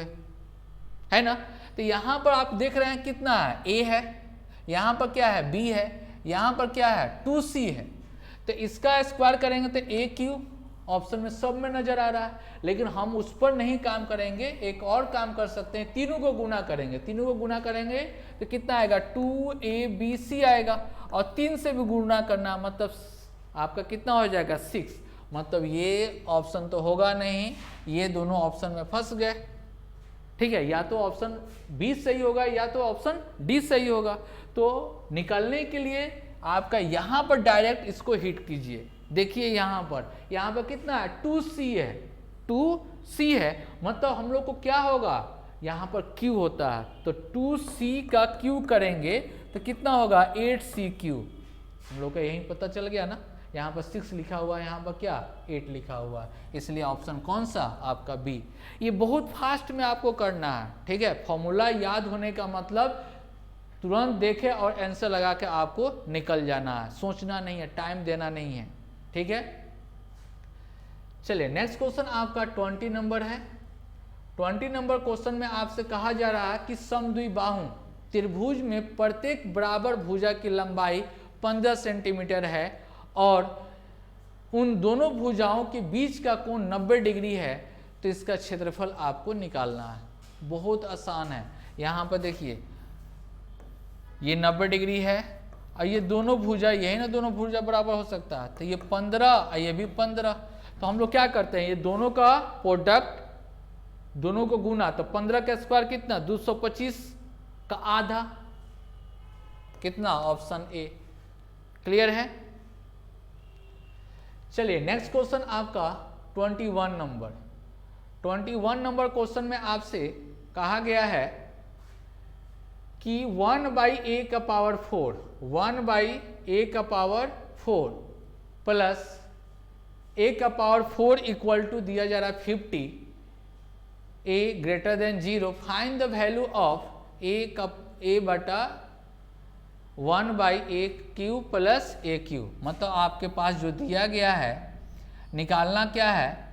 है ना। तो यहाँ पर आप देख रहे हैं कितना है, a है, यहाँ पर क्या है b है, यहाँ पर क्या है 2c है। तो इसका स्क्वायर करेंगे तो a³ ऑप्शन में सब में नजर आ रहा है, लेकिन हम उस पर नहीं काम करेंगे, एक और काम कर सकते हैं, तीनों को गुना करेंगे तो कितना आएगा 2abc आएगा, और 3 से भी गुना करना मतलब आपका कितना हो जाएगा 6। मतलब ये ऑप्शन तो होगा नहीं, ये दोनों ऑप्शन में फंस गए। ठीक है, या तो ऑप्शन बी सही होगा या तो ऑप्शन डी सही होगा। तो निकलने के लिए आपका यहाँ पर डायरेक्ट इसको हिट कीजिए। देखिए यहाँ पर कितना है 2c है, मतलब हम लोग को क्या होगा, यहाँ पर q होता है तो 2c का q करेंगे तो कितना होगा 8c³। हम लोग का यही पता चल गया ना। यहाँ पर 6 लिखा हुआ है, यहाँ पर क्या 8 लिखा हुआ है, इसलिए ऑप्शन कौन सा आपका बी। ये बहुत फास्ट में आपको करना है। ठीक है। फॉर्मूला याद होने का मतलब तुरंत देखे और आंसर लगा के आपको निकल जाना है, सोचना नहीं है, टाइम देना नहीं है। ठीक है। चलिए नेक्स्ट क्वेश्चन आपका 20 नंबर है। 20 नंबर क्वेश्चन में आपसे कहा जा रहा है कि समद्विबाहु त्रिभुज में प्रत्येक बराबर भुजा की लंबाई 15 सेंटीमीटर है और उन दोनों भुजाओं के बीच का कोण 90 डिग्री है, तो इसका क्षेत्रफल आपको निकालना है। बहुत आसान है। यहाँ पर देखिए ये 90 डिग्री है और ये दोनों भुजा, यही ना दोनों भुजा बराबर हो सकता है, तो ये 15 और ये भी 15। तो हम लोग क्या करते हैं, ये दोनों का प्रोडक्ट, दोनों को गुना, तो 15 का स्क्वायर कितना 225 का आधा, कितना ऑप्शन ए। क्लियर है। चलिए नेक्स्ट क्वेश्चन आपका 21 नंबर क्वेश्चन में आपसे कहा गया है कि 1/a का पावर 4 प्लस a का पावर 4 इक्वल टू दिया जा रहा है 50, a greater than 0। Find the value of a बटा 1/a³ प्लस a³ मतलब आपके पास जो दिया गया है निकालना क्या है,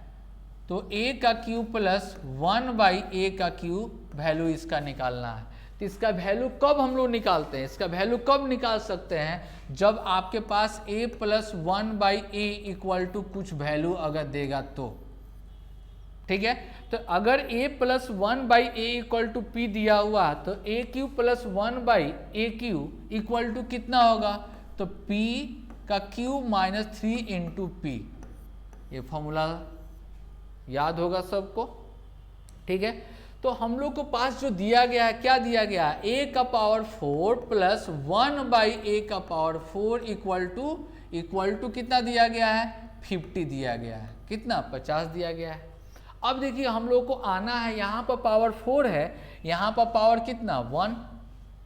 तो a का क्यूब प्लस 1/a³ वैल्यू इसका निकालना है। तो इसका वैल्यू कब हम लोग निकालते हैं, इसका वैल्यू कब निकाल सकते हैं, जब आपके पास a plus 1/a equal to कुछ वैल्यू अगर देगा तो। ठीक है। तो अगर a plus 1/a equal to p दिया हुआ तो a³ plus 1/a³ equal to कितना होगा, तो p का क्यूब माइनस 3 इंटू p। ये फॉर्मूला याद होगा सबको। ठीक है। तो हम लोग को पास जो दिया गया है, क्या दिया गया है, a का पावर 4 प्लस 1/a का पावर 4 इक्वल टू कितना दिया गया है, 50 दिया गया है, कितना 50 दिया गया है। अब देखिए हम लोग को आना है, यहाँ पर पावर 4 है, यहाँ पर पावर कितना 1,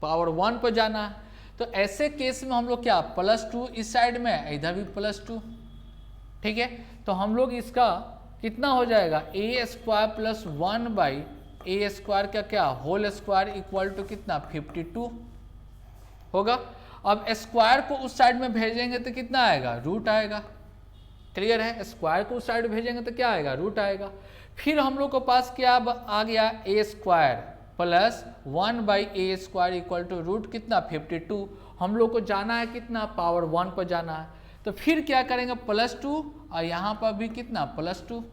पावर 1 पर जाना है। तो ऐसे केस में हम लोग क्या +2 इस साइड में, इधर भी +2, ठीक है। तो हम लोग इसका कितना हो जाएगा, a² प्लस 1/a² का क्या होल स्क्वायर इक्वल टू कितना 52 होगा। अब स्क्वायर को उस साइड में भेजेंगे तो कितना आएगा, रूट आएगा। क्लियर है, स्क्वायर को उस साइड भेजेंगे तो क्या आएगा, रूट आएगा। फिर हम लोग के पास क्या आ गया, a² plus 1/a² equal to root कितना 52। हम लोग को जाना है कितना, पावर 1 पर जाना है। तो फिर क्या करेंगे, +2 और यहाँ पर भी कितना +2।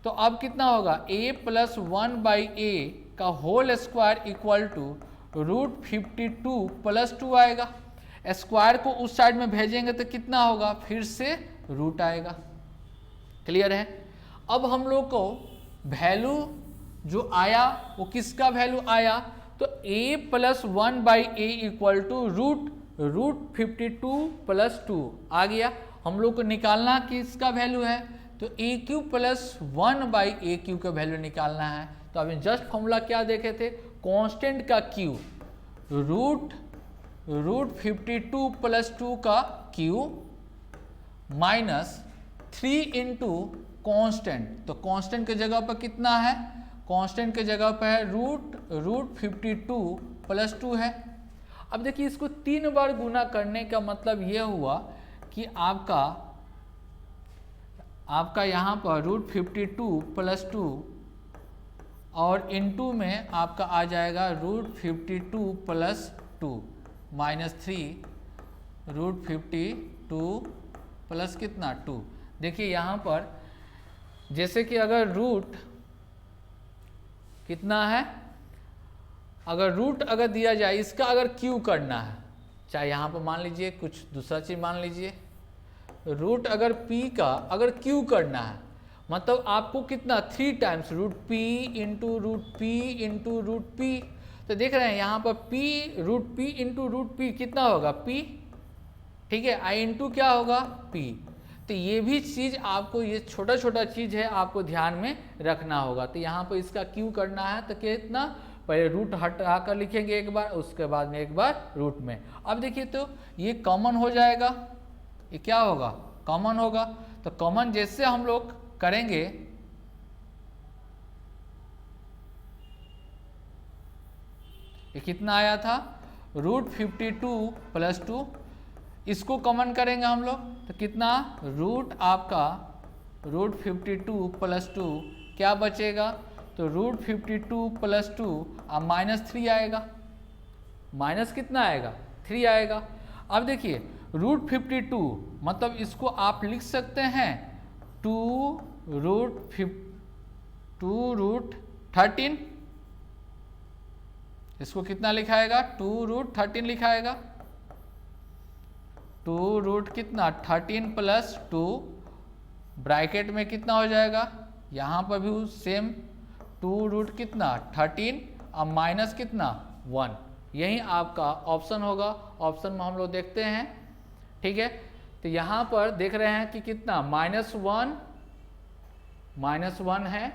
तो अब कितना होगा, a प्लस 1/a का whole square equal to root 52 +2 आएगा। स्क्वायर को उस साइड में भेजेंगे तो कितना होगा, फिर से रूट आएगा। क्लियर है। अब हम लोग को वैल्यू जो आया वो किसका वैल्यू आया, तो a plus 1/a equal to root 52 +2 आ गया। हम लोग को निकालना किसका वैल्यू है, तो a³ प्लस 1/a³ का वैल्यू निकालना है। तो अभी जस्ट फॉर्मूला क्या देखे थे, कांस्टेंट का क्यू रूट 52 + 2 का क्यू माइनस 3 इंटू कॉन्स्टेंट। तो कांस्टेंट के जगह पर कितना है, कांस्टेंट के जगह पर है रूट 52 + 2 है। अब देखिए इसको 3 बार गुना करने का मतलब यह हुआ कि आपका यहाँ पर रूट 52 + 2 और इनटू में आपका आ जाएगा रूट 52 + 2 माइनस 3 रूट 52 प्लस कितना 2। देखिए यहाँ पर जैसे कि अगर रूट कितना है, अगर रूट अगर दिया जाए इसका, अगर क्यू करना है, चाहे यहाँ पर मान लीजिए कुछ दूसरा चीज मान लीजिए, रूट अगर p का अगर क्यू करना है, मतलब आपको कितना 3 times root p into root p। तो देख रहे हैं यहाँ पर root p into root p कितना होगा p, ठीक है, i इंटू क्या होगा p। तो ये भी चीज़ आपको, ये छोटा छोटा चीज़ है, आपको ध्यान में रखना होगा। तो यहाँ पर इसका क्यू करना है तो कितना, पहले रूट हटा कर लिखेंगे एक बार, उसके बाद में एक बार रूट में। अब देखिए तो ये कॉमन हो जाएगा, ये क्या होगा, कॉमन होगा। तो कॉमन जैसे हम लोग करेंगे, ये कितना आया था रूट 52 + 2, इसको कॉमन करेंगे हम लोग तो कितना, रूट आपका रूट 52 + 2 क्या बचेगा, तो रूट 52 + 2 अब -3 आएगा, माइनस कितना आएगा 3 आएगा। अब देखिए रूट 52 मतलब इसको आप लिख सकते हैं 2 रूट 13, इसको कितना लिखाएगा 2 रूट 13 लिखाएगा, 2 रूट कितना 13 + 2 ब्रैकेट में कितना हो जाएगा, यहाँ पर भी सेम 2 रूट कितना 13 अब माइनस कितना 1, यही आपका ऑप्शन होगा। ऑप्शन में हम लोग देखते हैं, ठीक है। तो यहाँ पर देख रहे हैं कि कितना -1 है,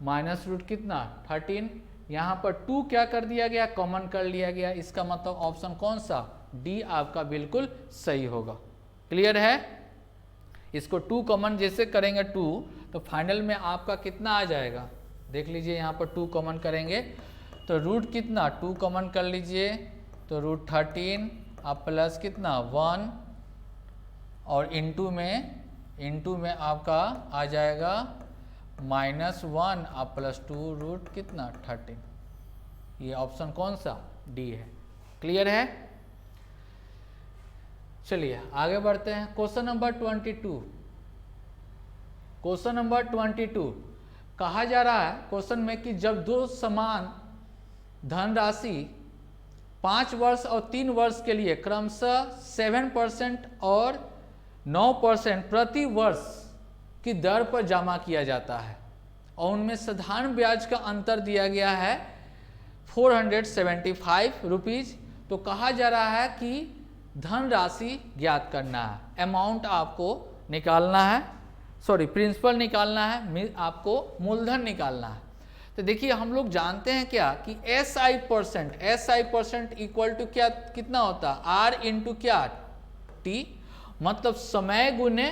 माइनस रूट कितना 13, यहाँ पर 2 क्या कर दिया गया, कॉमन कर लिया गया। इसका मतलब ऑप्शन कौन सा, डी आपका बिल्कुल सही होगा। क्लियर है। इसको 2 कॉमन जैसे करेंगे 2 तो फाइनल में आपका कितना आ जाएगा, देख लीजिए यहाँ पर 2 कॉमन करेंगे तो रूट कितना 2 कॉमन कर लीजिए तो रूट 13 अब प्लस कितना 1 और इनटू में आपका आ जाएगा -1 अब +2 रूट कितना 13। ये ऑप्शन कौन सा, डी है। क्लियर है। चलिए आगे बढ़ते हैं। Question number 22। क्वेश्चन नंबर 22 कहा जा रहा है क्वेश्चन में कि जब दो समान धनराशि 5 वर्ष और 3 वर्ष के लिए क्रमशः 7% और 9% प्रति वर्ष की दर पर जमा किया जाता है और उनमें साधारण ब्याज का अंतर दिया गया है 475 रुपीज। तो कहा जा रहा है कि धनराशि ज्ञात करना है, अमाउंट आपको निकालना है, सॉरी प्रिंसिपल निकालना है, आपको मूलधन निकालना है। तो देखिए हम लोग जानते हैं क्या कि SI परसेंट इक्वल टू क्या कितना होता है, R इंटू क्या T, मतलब समय गुने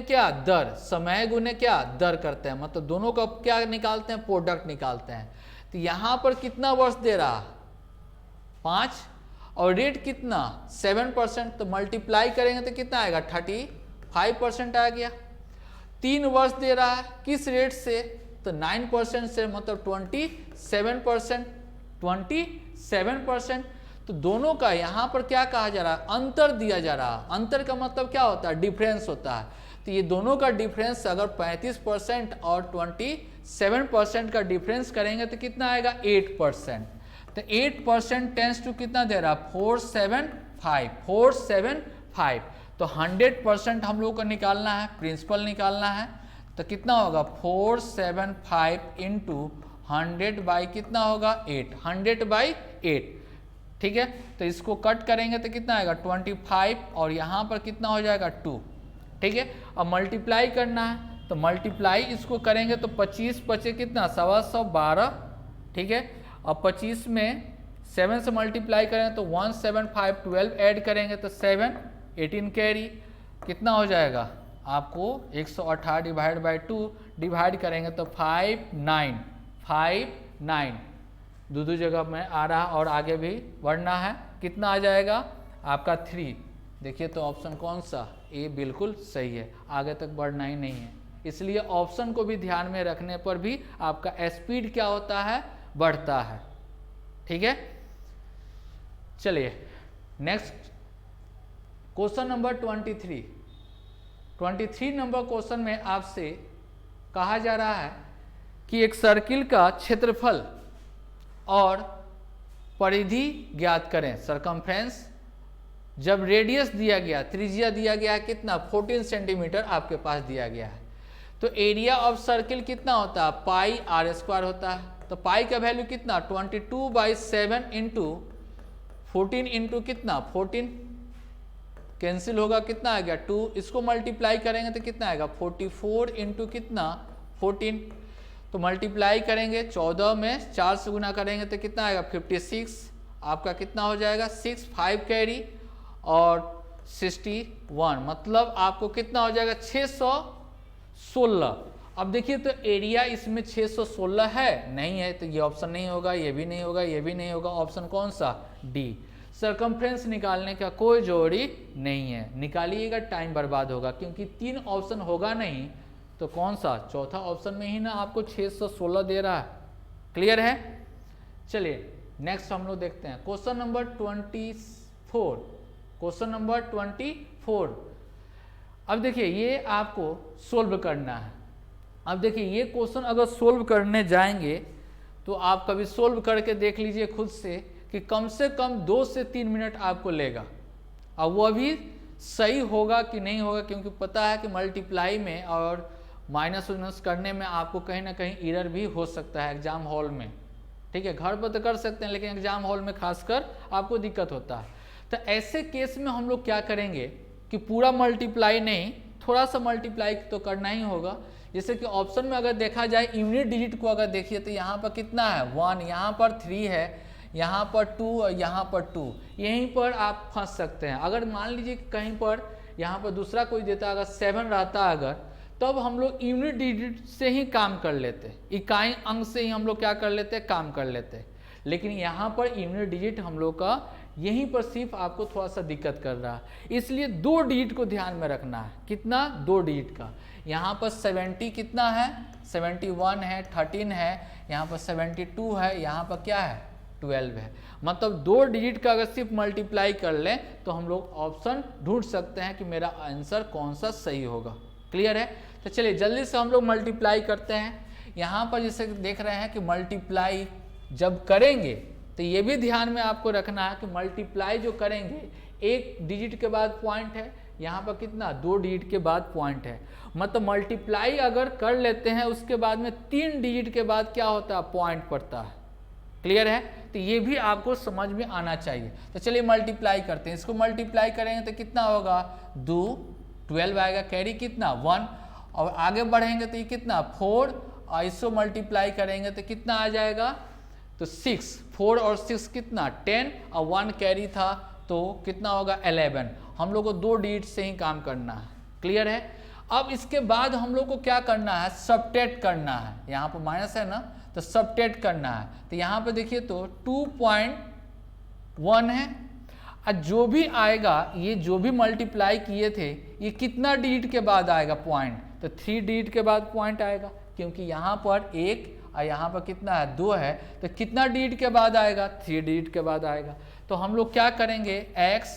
क्या दर, समय गुने क्या दर करते हैं, मतलब दोनों का क्या निकालते हैं, प्रोडक्ट निकालते हैं। तो यहाँ पर कितना वर्ष दे रहा, 5, और रेट कितना 7%, तो मल्टीप्लाई करेंगे तो कितना आएगा 35% आ गया। 3 वर्ष दे रहा है, किस रेट से, तो 9% से, मतलब 27%। तो दोनों का यहाँ पर क्या कहा जा रहा है, अंतर दिया जा रहा है। अंतर का मतलब क्या होता है, डिफरेंस होता है। तो ये दोनों का डिफरेंस अगर 35% और 27% का डिफरेंस करेंगे तो कितना आएगा 8%। तो 8% टेंस टू कितना दे रहा है 475। तो 100% हम लोग को निकालना है, प्रिंसिपल निकालना है। तो कितना होगा 475 इंटू 100 बाई कितना होगा 8, 100/8, ठीक है। तो इसको कट करेंगे तो कितना आएगा 25, और यहाँ पर कितना हो जाएगा 2, ठीक है। अब मल्टीप्लाई करना है, तो मल्टीप्लाई इसको करेंगे तो 25 बचे कितना 112, ठीक है। अब 25 में 7 से मल्टीप्लाई करेंगे तो 175, 12 ऐड करेंगे तो 7, 18 कैरी, कितना हो जाएगा आपको 118 डिवाइड बाई 2 डिवाइड करेंगे तो 59 दो जगह में आ रहा और आगे भी बढ़ना है, कितना आ जाएगा आपका 3। देखिए तो ऑप्शन कौन सा, ए बिल्कुल सही है, आगे तक बढ़ना ही नहीं है। इसलिए ऑप्शन को भी ध्यान में रखने पर भी आपका स्पीड क्या होता है, बढ़ता है, ठीक है। चलिए next question number 23 number question में आपसे कहा जा रहा है कि एक सर्किल का क्षेत्रफल और परिधि ज्ञात करें। सरकमफ्रेंस, जब रेडियस दिया गया, त्रिज्या दिया गया है कितना 14 सेंटीमीटर आपके पास दिया गया है, तो एरिया ऑफ सर्किल कितना होता है पाई r² होता है। तो पाई का वैल्यू कितना 22/7 इंटू 14 इंटू कितना 14, कैंसिल होगा कितना आ गया 2, इसको मल्टीप्लाई करेंगे तो कितना आएगा 44 इंटू कितना 14, तो मल्टीप्लाई करेंगे 14 में 4 से गुना करेंगे तो कितना आएगा 56, आपका कितना हो जाएगा 6, 5 कैरी और 61, मतलब आपको कितना हो जाएगा 616। अब देखिए तो एरिया इसमें 616 है, नहीं है, तो ये ऑप्शन नहीं होगा, ये भी नहीं होगा, ये भी नहीं होगा। ऑप्शन कौन सा, डी। सरकमफ्रेंस निकालने का कोई जरूरी नहीं है, निकालिएगा टाइम बर्बाद होगा, क्योंकि 3 ऑप्शन होगा नहीं तो कौन सा, चौथा ऑप्शन में ही ना आपको 616 दे रहा है। क्लियर है। चलिए नेक्स्ट हम लोग देखते हैं क्वेश्चन नंबर 24। अब देखिए ये आपको सोल्व करना है। अब देखिए ये क्वेश्चन अगर सोल्व करने जाएंगे तो आप कभी सोल्व करके देख लीजिए खुद से कि कम से कम 2 से 3 मिनट आपको लेगा। अब वो भी सही होगा कि नहीं होगा, क्योंकि पता है कि मल्टीप्लाई में और माइनस वाइनस करने में आपको कहीं ना कहीं एरर भी हो सकता है एग्जाम हॉल में, ठीक है। घर पर तो कर सकते हैं, लेकिन एग्जाम हॉल में खासकर आपको दिक्कत होता है। तो ऐसे केस में हम लोग क्या करेंगे कि पूरा मल्टीप्लाई नहीं, थोड़ा सा मल्टीप्लाई तो करना ही होगा। जैसे कि ऑप्शन में अगर देखा जाए यूनिट डिजिट को अगर देखिए तो यहाँ पर कितना है 1, यहाँ पर 3 है, यहाँ पर 2 और यहाँ पर 2, यहीं पर आप फंस सकते हैं। अगर मान लीजिए कहीं पर यहाँ पर दूसरा कोई देता, अगर 7 रहता अगर, तब हम लोग यूनिट डिजिट से ही काम कर लेते, इकाई अंक से ही हम लोग क्या कर लेते, काम कर लेते। लेकिन यहाँ पर यूनिट डिजिट हम लोग का यहीं पर सिर्फ आपको थोड़ा सा दिक्कत कर रहा है, इसलिए 2 डिजिट को ध्यान में रखना है। कितना, 2 डिजिट का। यहाँ पर 70 कितना है, 71 है, 13 है, यहाँ पर 72 है, यहाँ पर क्या है 12 है। मतलब 2 डिजिट का अगर सिर्फ मल्टीप्लाई कर लें तो हम लोग ऑप्शन ढूंढ सकते हैं कि मेरा आंसर कौन सा सही होगा। क्लियर है। तो चलिए जल्दी से हम लोग मल्टीप्लाई करते हैं। यहाँ पर जैसे देख रहे हैं कि मल्टीप्लाई जब करेंगे तो ये भी ध्यान में आपको रखना है कि मल्टीप्लाई जो करेंगे, एक डिजिट के बाद पॉइंट है, यहाँ पर कितना 2 डिजिट के बाद पॉइंट है, मतलब मल्टीप्लाई अगर कर लेते हैं उसके बाद में 3 डिजिट के बाद क्या होता है, पॉइंट पड़ता है। क्लियर है, तो ये भी आपको समझ में आना चाहिए। तो चलिए मल्टीप्लाई करते हैं, इसको मल्टीप्लाई करेंगे तो कितना होगा 2, 12 आएगा, कैरी कितना 1, और आगे बढ़ेंगे तो ये कितना 4, और इसको मल्टीप्लाई करेंगे तो कितना आ जाएगा, तो 6, 4 और 6 कितना 10, और 1 कैरी था तो कितना होगा 11। हम लोग को 2 डिजिट से ही काम करना है। क्लियर है, अब इसके बाद हम लोग को क्या करना है, सबट्रैक्ट करना है। यहाँ पर माइनस है ना, तो सबट्रैक्ट करना है। तो यहाँ पे देखिए तो 2.1 है, और जो भी आएगा, ये जो भी मल्टीप्लाई किए थे ये कितना डिजिट के बाद आएगा पॉइंट, तो 3 डिजिट के बाद पॉइंट आएगा, क्योंकि यहाँ पर 1 और यहाँ पर कितना है 2 है, तो कितना डिजिट के बाद आएगा, 3 डिजिट के बाद आएगा। तो हम लोग क्या करेंगे, x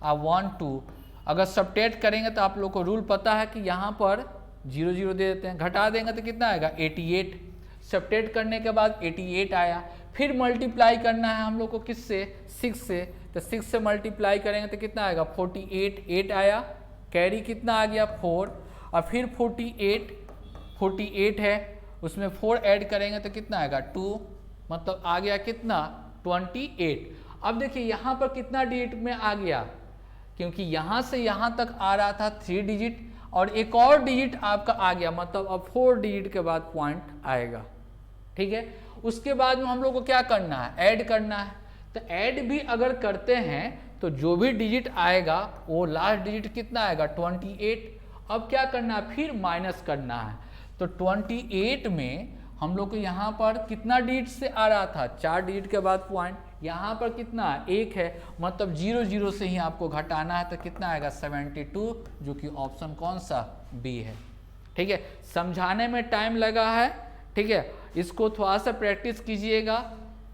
और 1 2 अगर सबट्रैक्ट करेंगे तो आप लोग को रूल पता है कि यहाँ पर 0 0 दे देते हैं, घटा देंगे तो कितना आएगा 88। सबट्रैक्ट करने के बाद 88 आया, फिर मल्टीप्लाई करना है हम लोग को किससे, 6 से, तो 6 से मल्टीप्लाई करेंगे तो कितना आएगा 48, 8 आया, कैरी कितना आ गया 4, और फिर 48 है, उसमें 4 ऐड करेंगे तो कितना आएगा 2, मतलब आ गया कितना 28। अब देखिए यहाँ पर कितना डिजिट में आ गया, क्योंकि यहाँ से यहाँ तक आ रहा था 3 डिजिट, और एक और डिजिट आपका आ गया, मतलब अब 4 डिजिट के बाद पॉइंट आएगा। ठीक है, उसके बाद में हम लोग को क्या करना है, ऐड करना है। तो ऐड भी अगर करते हैं तो जो भी डिजिट आएगा वो लास्ट डिजिट कितना आएगा 28। अब क्या करना है, फिर माइनस करना है। तो 28 में हम लोग को यहाँ पर कितना डिजिट से आ रहा था, 4 डिजिट के बाद पॉइंट, यहाँ पर कितना 1 है, मतलब 0 0 से ही आपको घटाना है, तो कितना आएगा 72, जो कि ऑप्शन कौन सा बी है। ठीक है, समझाने में टाइम लगा है। ठीक है, इसको थोड़ा सा प्रैक्टिस कीजिएगा,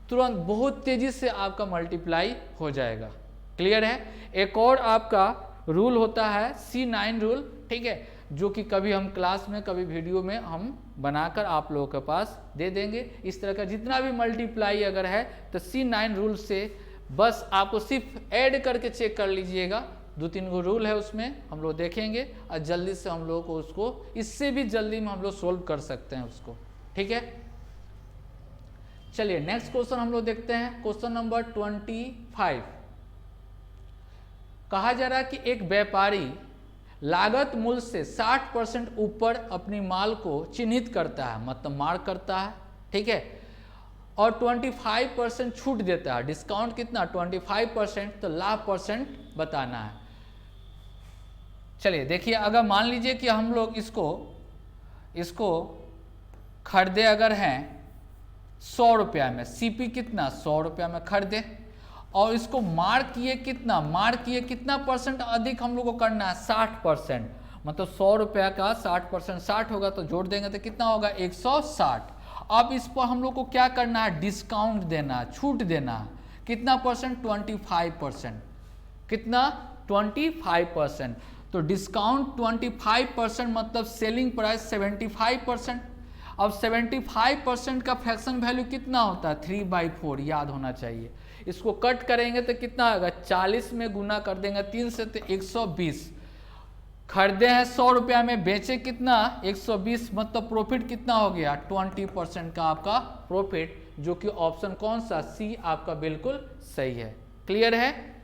तुरंत बहुत तेजी से आपका मल्टीप्लाई हो जाएगा। क्लियर है, एक और आपका रूल होता है C9 रूल। ठीक है, जो कि कभी हम क्लास में कभी वीडियो में हम बनाकर आप लोगों के पास दे देंगे। इस तरह का जितना भी मल्टीप्लाई अगर है तो C9 रूल से बस आपको सिर्फ ऐड करके चेक कर लीजिएगा। 2-3 गो रूल है उसमें, हम लोग देखेंगे और जल्दी से हम लोग को उसको, इससे भी जल्दी में हम लोग सोल्व कर सकते हैं उसको। ठीक है, चलिए नेक्स्ट क्वेश्चन हम लोग देखते हैं। क्वेश्चन नंबर 25 कहा जा रहा है कि एक व्यापारी लागत मूल्य से 60% ऊपर अपनी माल को चिन्हित करता है, मतलब मार्क करता है। ठीक है, और 25% छूट देता है, डिस्काउंट कितना 25%, तो लाभ परसेंट बताना है। चलिए देखिए, अगर मान लीजिए कि हम लोग इसको खरीदे अगर हैं 100 रुपया में, सीपी कितना 100 रुपया में खरीदे, और इसको मार्क किए कितना परसेंट अधिक हम लोग को करना है 60%, मतलब 100 रुपया का 60%, 60 होगा तो जोड़ देंगे तो कितना होगा 160। अब इस पर हम लोग को क्या करना है, डिस्काउंट देना है, छूट देना है, कितना परसेंट 25%, कितना 25%। तो डिस्काउंट 25%, मतलब सेलिंग प्राइस 75%। अब 75% का फ्रैक्शन वैल्यू कितना होता है 3/4, याद होना चाहिए। इसको कट करेंगे तो कितना होगा, 40 में गुना कर देंगे 3 से तो 120। खरीदे हैं 100 रुपया में, बेचे कितना 120, मतलब प्रॉफिट कितना हो गया 20% का आपका प्रॉफिट, जो कि ऑप्शन कौन सा सी आपका बिल्कुल सही है। क्लियर है,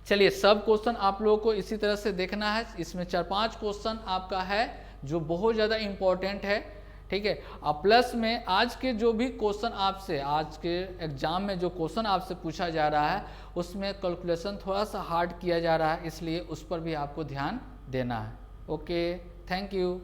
चलिए सब क्वेश्चन आप लोगों को इसी तरह से देखना है। इसमें 4-5 क्वेश्चन आपका है जो बहुत ज़्यादा इंपॉर्टेंट है। ठीक है, और प्लस में आज के जो भी क्वेश्चन आपसे, आज के एग्जाम में जो क्वेश्चन आपसे पूछा जा रहा है उसमें कैलकुलेशन थोड़ा सा हार्ड किया जा रहा है, इसलिए उस पर भी आपको ध्यान देना है। Okay, thank you.